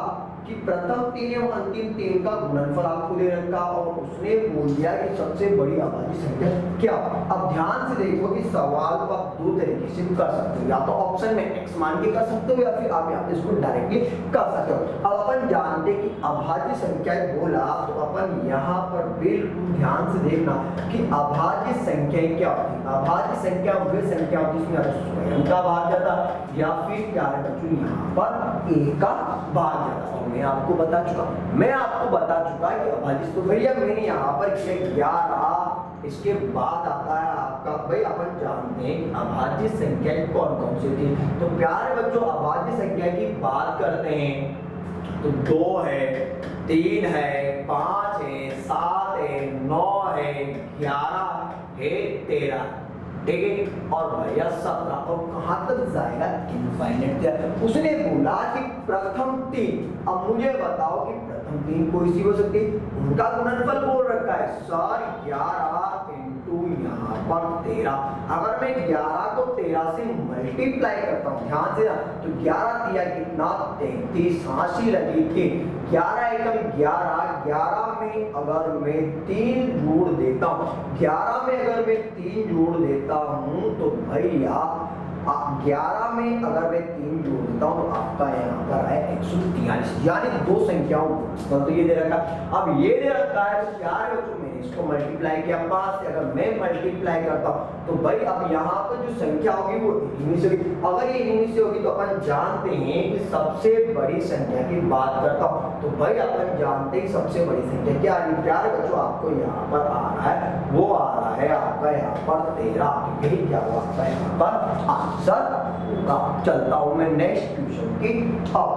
कि प्रथम 3 और अंतिम 3 का गुणनफल आपको दे रखा और उसने बोल दिया कि सबसे बड़ी अभाज्य संख्या क्या। अब ध्यान से देखो कि सवाल को आप 2 तरीके से कर सकते हो, या तो ऑप्शन में x मान के कर सकते हो या फिर आप यहाँ पे इसको डायरेक्टली कर सकते हो। अब अपन जानते कि अभाज्य संख्याएं बोला तो अपन यहाँ पर बिल्कुल ध्यान से देखना कि अभाज्य संख्याएं क्या होती है। अभाज्य संख्या वह संख्या होती है जिसमें स्वयं का भाग जाता या फिर क्या है बच्चों यहाँ पर a का भाग जाता। मैं आपको बता चुका कि अभाज्य, तो भैया मैंने यहाँ पर 11 इसके बाद आता है आपका, भाई अपन जानते हैं अभाज्य संख्या कौन कौन सी थी। तो प्यारे बच्चों अभाज्य संख्या की बात करते हैं तो 2 है, 3 है, 5 है, 7 है, 9 है, 11 है, 13, ठीक है, और भैया 17। और कहां तक जाएगा? इनफाइनाइट। उसने बोला कि प्रथम 3। अब मुझे बताओ कि प्रथम 3 कोई सी हो सकती है, उनका गुणनफल बोल रखा है सर 11 इंटू यहाँ पर 13। अगर मैं 11 को 13 से मल्टीप्लाई करता हूँ ध्यान से ना, तो 11 दिया कितना 33, हासी लगी थी 11 एकम 11, 11 में अगर मैं 3 जोड़ देता हूँ, 11 में अगर मैं 3 जोड़ देता हूँ तो भैया 11 में अगर मैं 3 जोड़ देता हूँ तो आपका यहाँ पर है 143, यानी दो संख्याओं को तो ये दे रखा है। अब ये दे रखा है तो क्या है बच्चों, मैंने इसको मल्टीप्लाई किया 5 से, अगर मैं मल्टीप्लाई करता हूँ तो भाई अब यहाँ पर जो संख्या होगी वो इन्हीं से होगी। अगर ये इन्हीं से होगी तो अपन जानते हैं कि सबसे बड़ी संख्या की बात करता हूँ तो भाई अपन जानते हैं सबसे बड़ी संख्या क्या है। प्यारे बच्चों आपको यहाँ पर आ रहा है, वो आ रहा है आपका यहाँ पर 13, यही क्या हुआ आपका यहाँ पर आंसर होगा। चलता हूँ मैं नेक्स्ट क्वेश्चन की ओर।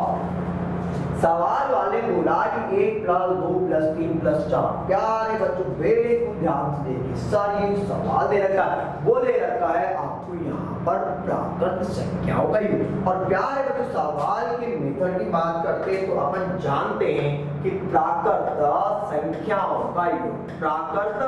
सवाल वाले बोला कि 1 प्लस 2 प्लस 3 प्लस 4। प्यारे बच्चों बिल्कुल ध्यान से देखिए, सर ये सवाल दे रखा है, वो दे रखा है आपको यहाँ पर प्राकृत संख्याओं का योग। और प्यारे बच्चों सवाल के मेथड की बात करते हैं तो अपन जानते हैं कि प्राकृत संख्याओं का योग, प्राकृत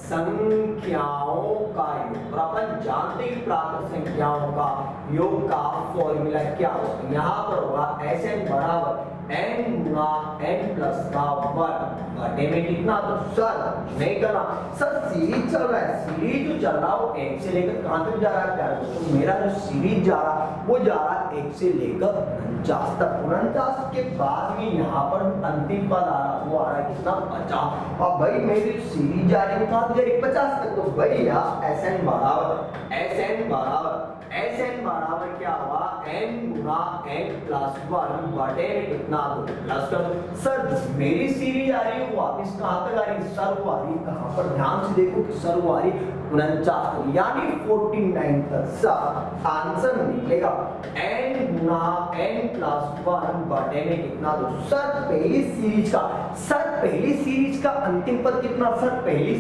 संख्याओं का योग, और अपन जानते हैं प्राकृत संख्याओं का योग का फॉर्मूला क्या होगा। यहाँ पर होगा Sn बराबर n गुना n प्लस का 1 बटे में कितना। तो सर नहीं करना, सर सीरीज चल रहा है, सीरीज जो चल रहा है वो 1 से लेकर कहां तक जा रहा है प्यारे दोस्तों, मेरा जो सीरीज जा रहा है वो जा रहा है 1 से लेकर 49 तक। 49 के बाद में यहाँ पर अंतिम पद आ रहा है, वो आ रहा है कितना 50। और भाई मेरी सीरीज जा रही है कहां तक जा रही है 50 तक। तो भैया Sn बराबर क्या हुआ n गुना n प्लस 1 बटे में कितना प्लस कर। सर मेरी सीरीज आ रही है वो वापिस कहां तक आ रही है, सर वो आ रही है कहां पर, ध्यान से देखो कि सर वो आ रही 49 यानी 49 तक। सर आंसर निकलेगा n गुना n प्लस 1 बटे में कितना। तो सर पहली सीरीज का अंतिम पद कितना, सर पहली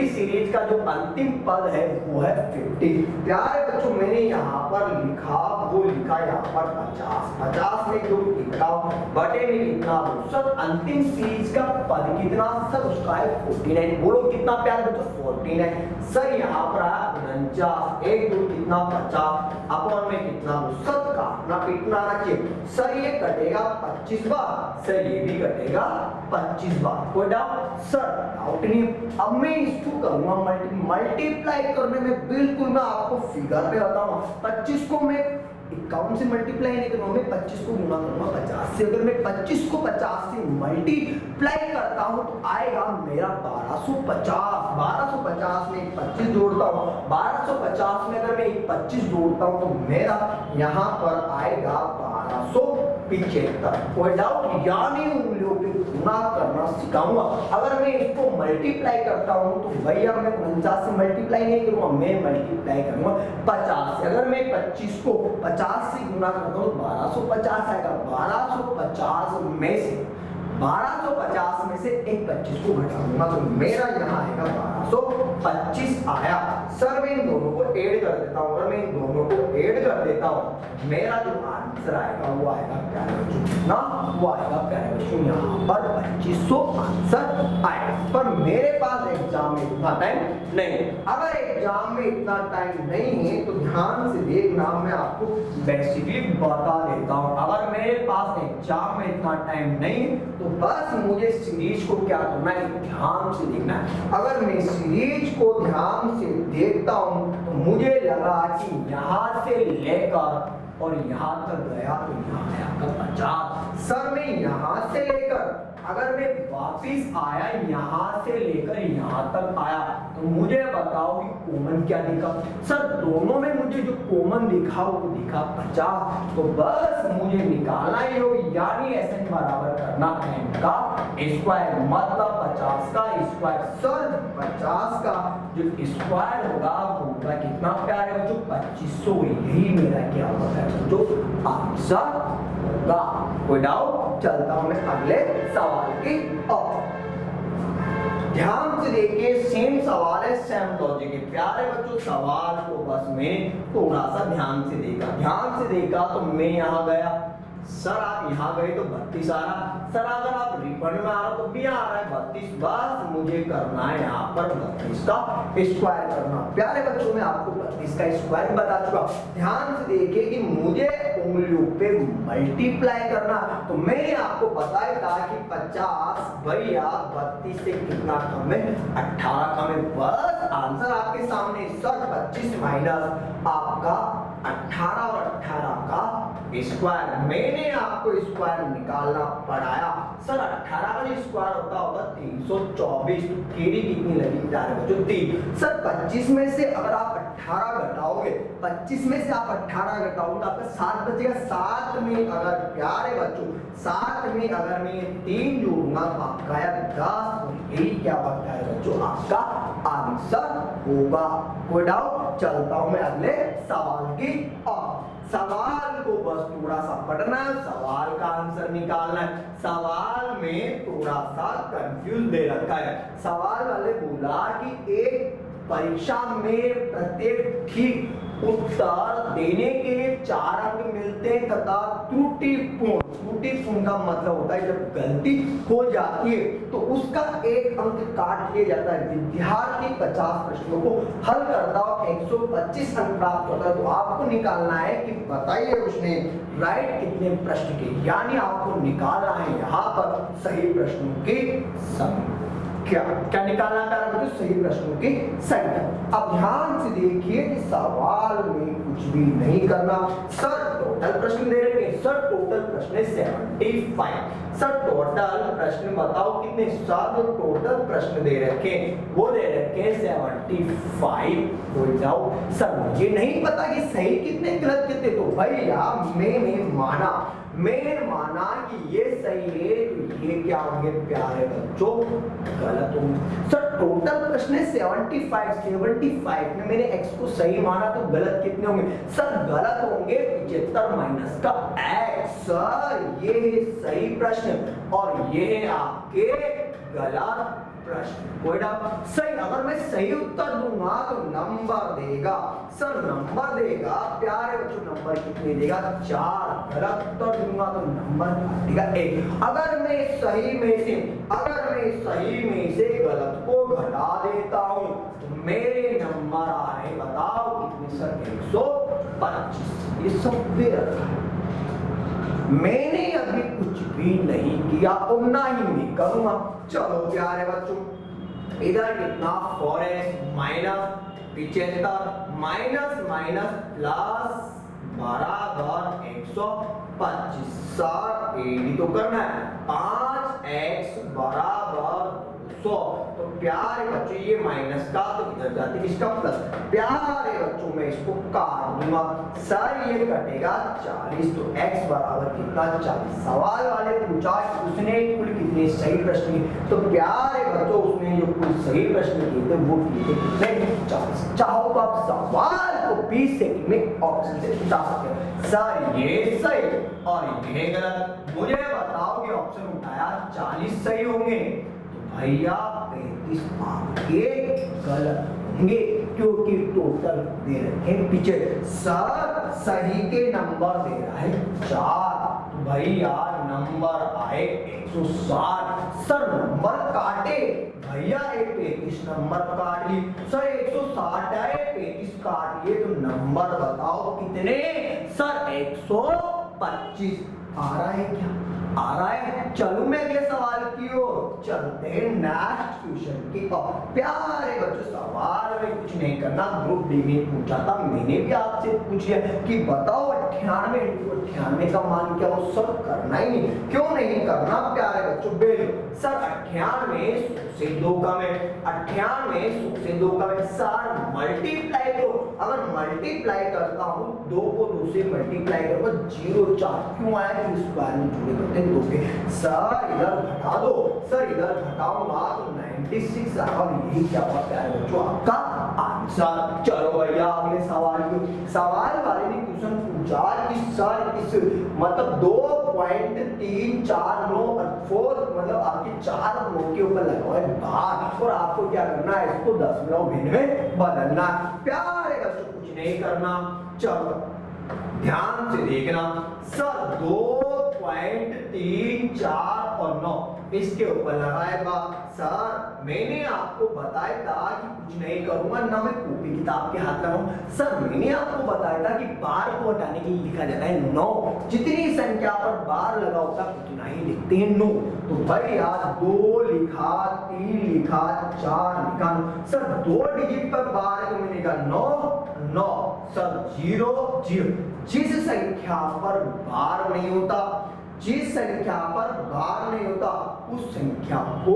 सीरीज का जो अंतिम पद है वो है 50। प्यारे बच्चों मैंने यहाँ पर लिखा, वो लिखा यहाँ पर 50 में जो लिखा बटे में कितना। सर अंतिम सीरीज का पद कितना, सर उसका है 49। बोलो कितना प्यारे बच्चों 49। सर यहाँ पर आया 49, एक दो कितना 50 अपॉन में कितना, सर काटना पीटना आना चाहिए। सर ये कटेगा 25 बार, सर ये भी कटेगा 25 बार, कोई डाउट, सर डाउट नहीं। अब मैं इसको करूंगा मल्टीप्लाई करने में, बिल्कुल मैं आपको फिगर पे बताऊंगा। 25 को मैं 51 से मल्टीप्लाई नहीं करूंगा, मैं 25 को गुना करूंगा 50 से। अगर मैं 25 को 50 से मल्टीप्लाई करता हूं तो आएगा मेरा 1250। 1250 में 25 जोड़ता हूं, 1250 में अगर मैं 25 जोड़ता हूं तो मेरा यहाँ पर आएगा 1275। कोई डाउट, यानी उंगलियों पे गुना करना सिखाऊंगा। अगर मैं इसको मल्टीप्लाई करता हूं तो भैया मैं 49 से मल्टीप्लाई नहीं करूंगा, मैं मल्टीप्लाई करूंगा 50 से। अगर मैं 25 को 50 से गुना करता हूं तो 1250 आएगा। 1250 में से एक 25 को घटा दूंगा तो मेरा यहाँ आएगा 1225 आया। सर मैं इन दोनों को ऐड कर देता हूँ, अगर मैं इन दोनों को ऐड कर देता हूँ मेरा जो आंसर आएगा वो आएगा प्यारे बच्चों कितना, वो आएगा प्यारे बच्चों यहाँ पर 2500 आंसर आएगा। पर मेरे पास एग्जाम में इतना टाइम नहीं। अगर एग्जाम में इतना टाइम नहीं है तो ध्यान से देखना, मैं आपको बेसिकली बता देता हूँ। अगर मेरे पास एग्जाम में इतना टाइम नहीं तो बस मुझे सीरीज को क्या करना है, ध्यान से देखना है। अगर मैं सीरीज को ध्यान से देखता हूं तो मुझे लगा कि यहां से लेकर और यहां तक गया तो यहाँ आया 50। सर मैं यहां से लेकर अगर मैं वापिस आया यहां से लेकर यहां तक आया तो मुझे बताओ कि कॉमन क्या दिखा। सर दोनों में मुझे जो कॉमन दिखा वो दिखा 50। तो बस मुझे निकालना ही हो, यानी Sn बराबर करना n का स्क्वायर, मतलब 50 का स्क्वायर। सर 50 का जो स्क्वायर होगा वो होगा कितना प्यारे बच्चों 2500। यही मेरा क्या होगा जो आंसर होगा। कोई डाउट, चलता हूं मैं अगले सवाल की ओर। ध्यान से देखिए, सेम सवाल है, सेम लॉजिक है। प्यारे बच्चों सवाल को बस मैं थोड़ा सा ध्यान से देखा तो मैं यहाँ गया, सर आप यहाँ गए तो 32 आ रहा। सर अगर आप रिफंड में आ रहा तो भी आ रहा है 32। बस मुझे करना है यहाँ पर 32 का स्क्वायर करना। प्यारे बच्चों मैं आपको 32 का स्क्वायर बता चुका। ध्यान से देखिए कि मुझे उंगलियों पे मल्टीप्लाई करना। तो मैंने आपको बताया था कि 50 भैया 32 से कितना कम है, 18 कम है। बस आंसर आपके सामने, सर 25 माइनस आपका 18 और 18 का स्क्वायर। मैंने आपको स्क्वायर निकालना पड़ाया। सर 18 का जो स्क्वायर होता होगा 324, केरी कितनी लगी प्यारे बच्चों, 3। सर 25 में से अगर आप 18 घटाओगे, 25 में से आप 18 घटाओगे तो आपका 7 बचेगा। 7 में अगर प्यारे बच्चों 7 में अगर मैं 3 जोड़ूंगा तो आपका आया 10। यही क्या होता है बच्चों, आपका आंसर होगा। कोई डाउट? चलता हूं मैं अगले सवाल की ओर। सवाल को बस थोड़ा सा पढ़ना है, सवाल का आंसर निकालना है। सवाल में थोड़ा सा कंफ्यूज दे रखा है। सवाल वाले बोला कि एक परीक्षा में प्रत्येक ठीक उत्तर देने के लिए 4 अंक मिलते हैं तथा त्रुटिपूर्ण का मतलब होता है जब गलती हो जाती है तो उसका 1 अंक काट लिया जाता है। विद्यार्थी 50 प्रश्नों को हल करता और 125 अंक प्राप्त होता है। तो आपको निकालना है कि बताइए उसने राइट कितने प्रश्न के, यानी आपको निकालना है यहाँ पर सही प्रश्नों की संख्या। क्या निकालना चाह रहे हो? सही प्रश्नों की संख्या। अब ध्यान से देखिए कि सवाल में कुछ भी नहीं करना। सर टोटल प्रश्न दे रखे हैं, सर टोटल प्रश्न है 75। सर टोटल प्रश्न बताओ कितने, सर टोटल प्रश्न दे रखे वो दे रखे 75। बोल जाओ सर मुझे नहीं पता कि सही कितने गलत कितने। तो भैया मैंने माना कि ये सही है तो ये क्या होंगे प्यारे बच्चों, गलत होंगे। सर टोटल प्रश्न है 75 में मैंने x को सही माना तो गलत कितने होंगे? सर गलत होंगे 75 माइनस का x। सर ये है सही प्रश्न और ये है आपके गलत प्रश्न। कोई डाउट? सही, अगर मैं सही उत्तर दूंगा तो नंबर देगा। सर नंबर देगा प्यारे बच्चों, नंबर कितने देगा? 4। गलत उत्तर दूंगा तो नंबर देगा 1। अगर मैं सही में से गलत को घटा देता हूं तो मेरे नंबर आ रहे, बताओ कितने सर? 125। ये सब दे रखा है, मैंने अभी कुछ भी नहीं किया और ना ही मैं करूंगा। चलो प्यारे बच्चों, इधर कितना 4x माइनस 75 माइनस प्लस बराबर 125। सर एडी तो करना है, 5x बराबर 100। तो प्यारे बच्चों ये माइनस का तो इधर जाते इसका प्लस। प्यारे बच्चों मैं इसको काट दूंगा। सर ये कटेगा 40 तो x बराबर कितना? 40। सवाल वाले पूछा उसने कुल कितने सही प्रश्न किए, तो प्यारे बच्चों उसने जो कुल सही प्रश्न किए थे वो किए थे 40। चाहो तो आप सवाल को 20 सेकंड में ऑप्शन से उठा सकते हैं। सर ये सही और ये गलत, मुझे बताओ कि ऑप्शन उठाया 40 सही होंगे भैया 35 आपके गलत होंगे क्योंकि टोटल दे रखे पीछे। सर सही के नंबर दे रहा है 4, भैया नंबर आए 160। सर नंबर काटे भैया 35 नंबर काट ली। सर 160 आए 35 काट लिए तो नंबर बताओ कितने? सर 125। आ रहा है क्या? आ रहा है। चलो मैं अगले सवाल की ओर चलते हैं, नेक्स्ट क्वेश्चन की ओर। प्यारे बच्चों सवाल में कुछ नहीं करना, ग्रुप डी में पूछा था, मैंने भी आपसे पूछ लिया कि बताओ 98 into 98 का मान क्या हो? सब करना ही नहीं, क्यों नहीं करना प्यारे बच्चों? बेलो सर 98 100 से 2 कम है, 98 100 से 2 कम है। सर मल्टीप्लाई करो, अगर मल्टीप्लाई करता हूँ 2 को 2 से मल्टीप्लाई करूंगा 0 4 क्यों आया? तो इस बार में जोड़े करते हैं 2 के। सर इधर घटा दो, सर इधर घटाऊंगा तो 96 और यही क्या हुआ प्यारे बच्चों आपका आंसर। चलो भैया अगले सवाल की। सवाल वाले ने क्वेश्चन पूछा कि सर इस मतलब 2.349 मतलब आपके 4 अंकों के ऊपर लगा हुआ है बार और आपको क्या करना है? इसको दशमलव भिन्न में बदलना। प्यारे बच्चों कुछ नहीं करना, चलो ध्यान से देखना। सर 2 0.34 और 9 इसके ऊपर लगाएगा। सर मैंने आपको बताया था कि कुछ नहीं करूंगा ना मैं कॉपी किताब के हाथ लगाऊं। सर मैंने आपको बताया था कि बार को हटाने के लिए लिखा जाता है 9, जितनी संख्या पर बार लगा होता उतना ही लिखते हैं 9। तो भाई यार 2 लिखा, 3 लिखा, 4 लिखा। सर 2 डिजिट पर बार है तो मैंने लिखा 9 9। सर 0 0। जिस संख्या पर बार नहीं होता, जिस संख्या पर बार नहीं होता उस संख्या को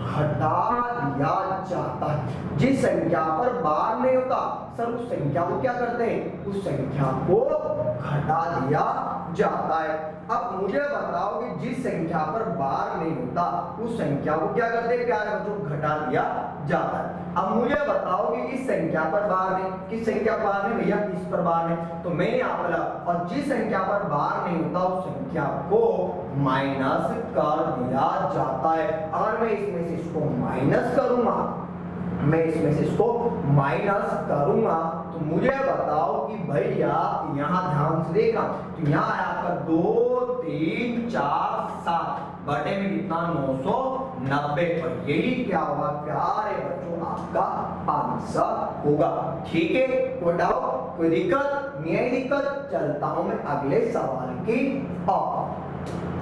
घटा दिया जाता है। जिस संख्या पर बार नहीं होता सर उस संख्या को क्या करते हैं, उस संख्या को घटा दिया जाता है। अब मुझे बताओ कि जिस संख्या पर बार नहीं होता उस संख्या को क्या करते हैं प्यारे बच्चों, घटा दिया जाता है। अब मुझे बताओ कि इस संख्या पर बार नहीं, किस संख्या पर बार नहीं भैया, इस पर बार नहीं, तो मैंने यहाँ पर और जिस संख्या पर बार नहीं होता उस संख्या को माइनस कर दिया जाता है। अगर मैं इसमें से इसको माइनस करूंगा, मैं इसमें से इसको माइनस करूंगा तो मुझे बताओ कि भैया यहाँ ध्यान से देखना, तो यहाँ है आपका 2 3 4 7 बटे में कितना 990 और यही क्या होगा प्यारे बच्चों आपका आंसर होगा। ठीक है, कोई डाउट, कोई दिक्कत नहीं है? दिक्कत, चलता हूं मैं अगले सवाल की ओर।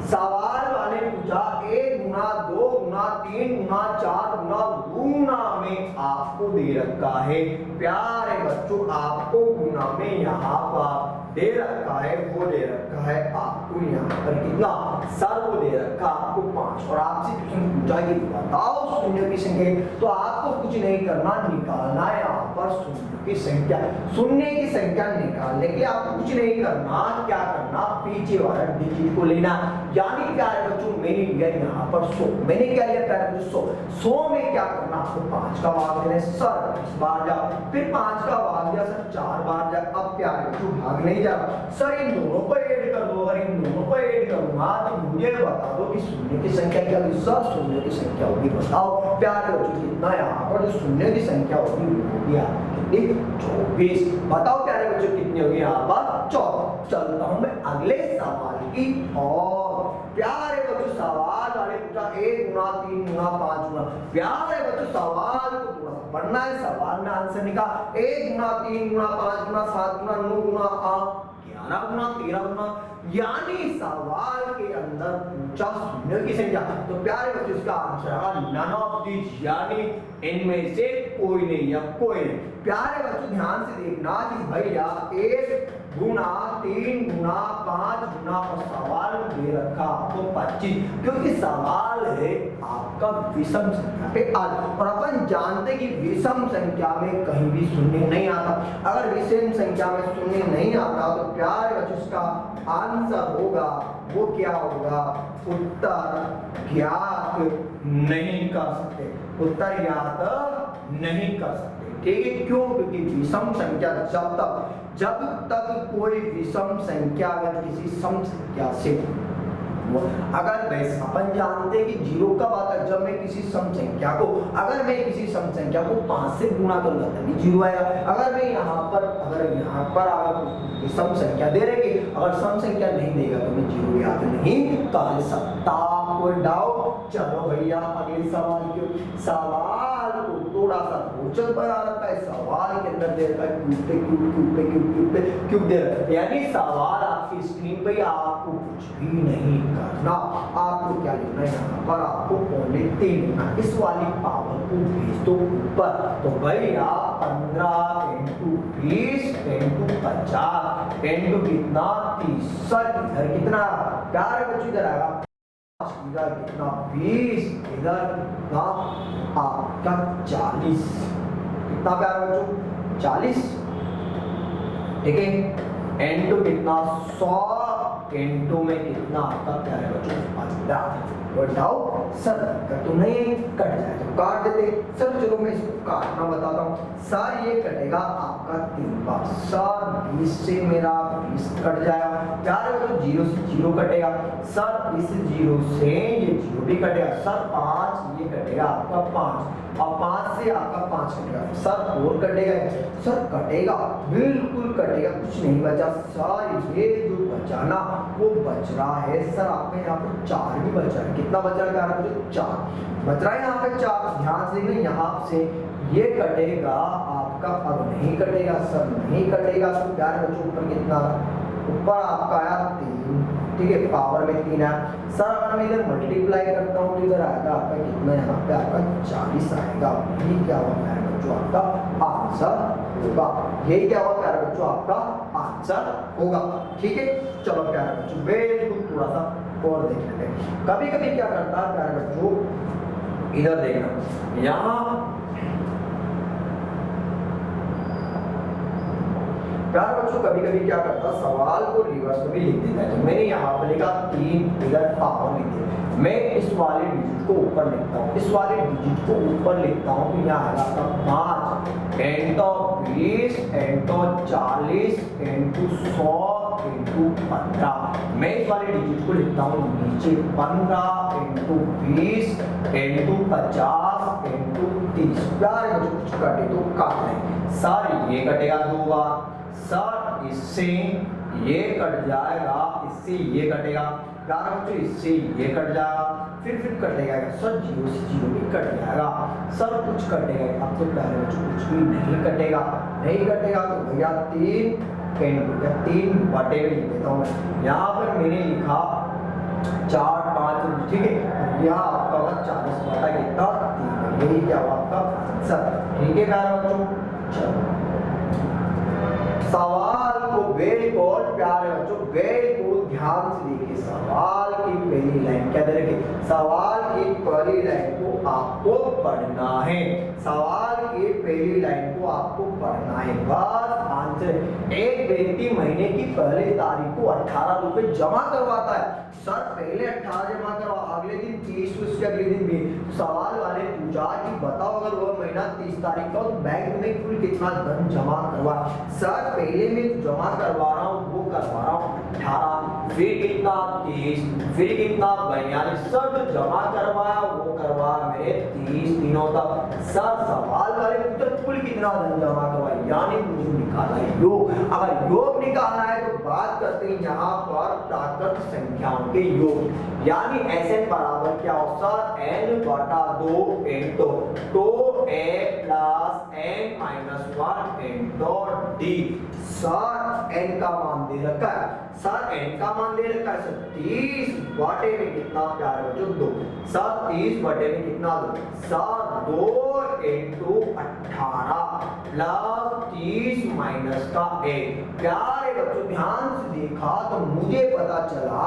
सवाल वाले पूछा 1 गुना 2 गुना 3 गुना 4 गुना गुना में आपको दे रखा है। प्यारे बच्चों आपको गुना में यहाँ पर दे रखा है, वो दे रखा है आपको यहाँ पर कितना, सर वो दे रखा आपको 5 और आपसे क्वेश्चन पूछा कि बताओ शून्य की संख्या, तो आपको कुछ नहीं करना, निकालना है यहाँ पर शून्य की संख्या। शून्य की संख्या निकालने के लिए आपको कुछ नहीं करना, क्या करना, पीछे वाला डिजिट को लेना। यानी प्यारे बच्चों मैंने लिया यहाँ पर 100, मैंने क्या लिया प्यारे बच्चों 100 में क्या करना, आपको 5 का भाग देना, सर 10 बार जा, फिर 5 का भाग दिया सर 4 बार जा। अब प्यारे बच्चों भाग नहीं जा सर, इन दोनों को ऐड कर दो, अगर इन दोनों को ऐड करूंगा तो मुझे बता दो कि शून्य की संख्या क्या होगी। सर शून्य की संख्या होगी, बताओ प्यारे बच्चों कितना, यहाँ पर जो शून्य की संख्या होगी वो होगी आपकी 24। बताओ प्यारे बच्चों कितनी होगी यहाँ पर 14। चलता हूं मैं अगले सवाल की और। प्यारे बच्चों सवाल वाले पूछा 1 गुना 3 गुना 5 गुना। प्यारे बच्चों सवाल को थोड़ा सा पढ़ना है, सवाल में आंसर निकाल 1 गुना 3 गुना 5 गुना 7 गुना 9 गुना 11 गुना 13 गुना, यानी सवाल के अंदर पूछा शून्य की संख्या। तो प्यारे बच्चों इसका आंसर है नन ऑफ दिस, यानी इनमें से कोई नहीं या कोई नहीं। प्यारे बच्चों ध्यान से देखना कि भैया 1 गुना 3 गुना 5 गुना और सवाल दे रखा आपको 25, क्योंकि सवाल है आपका विषम संख्या पे आज, और अपन जानते कि विषम संख्या में कहीं भी शून्य नहीं आता। अगर विषम संख्या में शून्य नहीं आता तो प्यारे बच्चों इसका आंसर होगा वो क्या होगा, उत्तर ज्ञात नहीं कर सकते, उत्तर ज्ञात नहीं कर सकते। ठीक है, क्यों? क्योंकि विषम संख्या जब तक कोई विषम संख्या अगर किसी सम संख्या से, अगर वैसे अपन जानते हैं कि 0 कब आता है, जब मैं किसी सम संख्या को, अगर मैं किसी सम संख्या को 5 से गुणा करूंगा तभी 0 आएगा। अगर मैं यहाँ पर अगर सम संख्या दे रही, अगर सम संख्या नहीं देगा तो मैं 0 याद नहीं कर सकता। कोई डाउट? चलो भैया अगले सवाल क्यों, सवाल को थोड़ा सा रोचक बना रखा है। सवाल के अंदर दे रखा है क्यूब दे रखा है, यानी सवाल आपकी स्क्रीन पे, आपको कुछ भी नहीं करना, आपको क्या लिखना है यहाँ पर, आपको ओनली 3 लिखना। इस वाली पावर को भेज दो ऊपर, तो भैया 15 × 20 × 50 × कितना 30, सर इधर कितना प्यारे बच्चों इधर आएगा, इधर कितना 20, इधर कितना आपका 40, कितना प्यारे बच्चों 40। ठीक है, n2 कितना 100 n2 में कितना आता प्यारे बच्चों 15। बताओ सर तो नहीं कट जाए तो काट देते। सर चलो मैं इसको काटना बताता हूँ। सर ये कटेगा आपका 3 बार, सर 20 से मेरा 20 कट जाएगा प्यारे बच्चों, 0 से 0 कटेगा, सर इस 0 से ये 0 भी कटेगा, सर 5 ये कटेगा आपका 5 और 5 से आपका 5 कटेगा, सर 4 कटेगा, सर कटेगा बिल्कुल कटेगा, कुछ नहीं बचा। सर ये जो बचा ना वो बच रहा है सर आपका यहाँ पर 4 भी बच रहा है। कितना बच रहा है प्यारे बच्चों? 4 बच रहा है यहाँ पे 4। ध्यान से देखना यहाँ से ये कटेगा आपका, अब नहीं कटेगा सर, नहीं कटेगा तो प्यारे बच्चों ऊपर कितना, ऊपर आपका आया 3, ठीक है, पावर में 3 है सर। अगर मैं इधर मल्टीप्लाई करता हूँ तो इधर आएगा आपका कितना, यहाँ पे आपका 40 आएगा। ये क्या हुआ प्यारे बच्चों आपका आंसर होगा, यही क्या हुआ प्यारे बच्चों आपका आंसर होगा। ठीक है, चलो प्यारे बच्चों वेरी गुड, थोड़ा सा और देख लेते हैं। कभी कभी क्या करता है प्यारे बच्चों, इधर देखना, यहाँ प्यारे बच्चों कभी कभी क्या करता है, सवाल को रिवर्स में भी लिख देता है। तो मैंने यहाँ पर लिखा 3 इधर पावर लिख दिया, मैं इस वाले डिजिट को ऊपर लिखता हूँ, इस वाले डिजिट को ऊपर लिखता हूँ तो यहाँ आएगा आपका 5 इंटू 20 इंटू 40 इंटू 100 इंटू 15। मैं इस वाले डिजिट को लिखता हूँ नीचे 15 इंटू 20 इंटू 50 इंटू 30। प्यारे बच्चों कुछ कटे तो काट लें सर, ये कटेगा 2 बार सर, इससे ये कट जाएगा, इससे ये कटेगा प्यारे बच्चों, इससे ये कट जाएगा, फिर कटेगा सर 0 से 0 भी कट जाएगा सर, कुछ कटेगा। अब तो प्यारे बच्चों कुछ भी नहीं कटेगा, नहीं कटेगा तो भैया 3 बटे में लिख देता हूँ मैं। यहाँ पर मैंने लिखा 4 5, ठीक है, यहाँ आपका होगा 40 बटा कितना 3, यही क्या हुआ आपका आंसर। ठीक है प्यारे बच्चों, चलो सवाल को बिल्कुल प्यारे बच्चों बिल्कुल ध्यान से देखिए। सवाल की पहली लाइन क्या दे रखी, सवाल की पहली लाइन को आपको पढ़ना है, सवाल की पहली लाइन को आपको पढ़ना है, बस आंसर। एक व्यक्ति महीने की पहली तारीख को 18 रुपए जमा करवाता है सर, पहले 18 जमा करवा, अगले दिन 30, उसके अगले दिन भी। सवाल वाले पूछा कि बताओ अगर वो महीना 30 तारीख का तो बैंक में कुल कितना धन जमा करवा। सर पहले में जमा करवा रहा हूँ वो करवा रहा हूँ 18, फिर कितना 30, फिर कितना 42, सर जो जमा करवाया वो करवाया मेरे 30 दिनों तक। सर सवाल वाले पूछा कुल कितना धन जमा करवाया, यानी मुझे निकाला योग। अगर योग निकालना है तो बात करते हैं यहाँ पर प्राकृत संख्याओं के योग, यानी Sn बराबर क्या हो सर, n बटा 2 into 2a plus n minus 1 into d। Sir n का मान दे रखा है, सर n का मान दे रखा है सर 30 बटे में कितना प्यारे बच्चों 2, सर 30 बटे में कितना 2, सर 2 इंटू 18 प्लस 30 माइनस का 1। प्यारे बच्चों ध्यान से देखा तो मुझे पता चला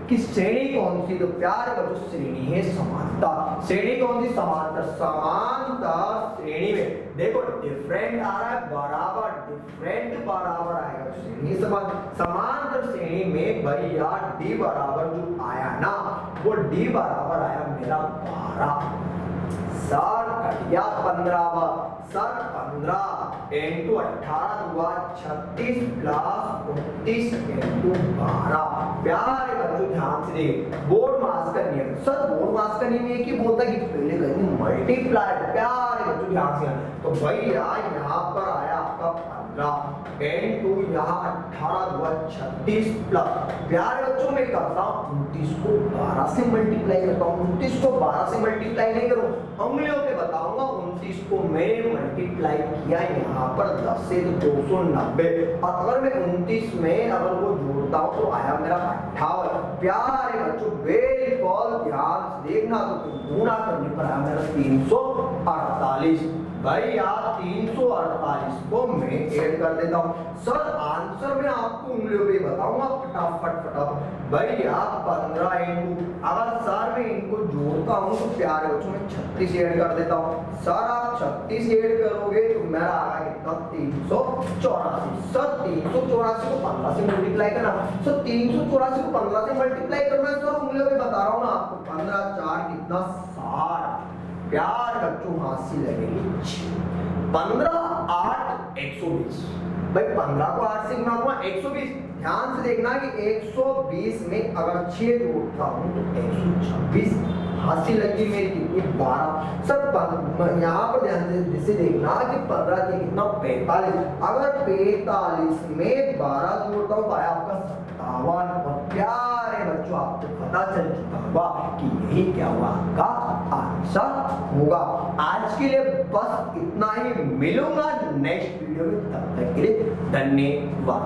कि श्रेणी कौन सी, तो प्यारे बच्चों श्रेणी है समानता। श्रेणी कौन सी, समानता। समांतर श्रेणी में देखो डिफरेंट आ रहा है बराबर, डिफरेंट बराबर आएगा, श्रेणी समांतर श्रेणी में भैया d बराबर जो आया ना वो d बराबर आया मेरा 12। सर कटिया 15, सर 15 इंटू 18 हुआ 36 प्लस 29 इंटू 12। प्यारे बच्चों ध्यान से देखिए, बोर्ड मास का नियम, सर बोर्ड मास का नियम ये कि बोलता है कि पहले करेंगे मल्टीप्लाई। प्यारे बच्चों ध्यान से, तो भैया यहाँ पर आया आपका 15 इंटू यहाँ 18 हुआ 36 प्लस, प्यारे बच्चों में करता हूँ 29 को 12 से मल्टीप्लाई करता हूँ। 29 को 12 से मल्टीप्लाई नहीं करूँ, उंगलियों पे बताऊंगा। 29 को मैंने मल्टीप्लाई किया यहाँ पर 10 से तो 290, और अगर मैं 29 में अगर वो जोड़ता हूँ तो आया मेरा 58। प्यारे बच्चों बिल्कुल ध्यान से देखना, तो गुणा करने पर आया मेरा 348। भैया 348 को मैं ऐड कर देता हूँ। सर आंसर में आपको उंगलियों पे बताऊंगा फटाफट। भैया 15 इंटू, अगर सर मैं इनको जोड़ता हूँ तो प्यारे बच्चों में 36 ऐड कर देता हूँ। सर आप 36 ऐड करोगे तो मेरा आ रहा है कितना 384। सर 384 को 15 से मल्टीप्लाई करना, सर 384 को 15 से मल्टीप्लाई करना है। सर उंगलियों पे बता रहा हूँ ना आपको, 15 4 कितना 60। प्यार बच्चों हाथ से लगेगी 15 8 120। भाई 15 को 8 से गुना हुआ 120। ध्यान से देखना कि 120 में अगर 6 जोड़ता हूं तो 126। हंसी लगी मेरी कितनी 12 सर यहाँ पर ध्यान से देखना कि 15 के कितना 45, अगर 45 में 12 जोड़ता हूँ पाया आपका 57। और प्यारे बच्चों आपको पता चल चुका होगा कि यही क्या हुआ आपका आंसर होगा। आज के लिए बस इतना ही, मिलूंगा नेक्स्ट वीडियो में, तब तक के लिए धन्यवाद।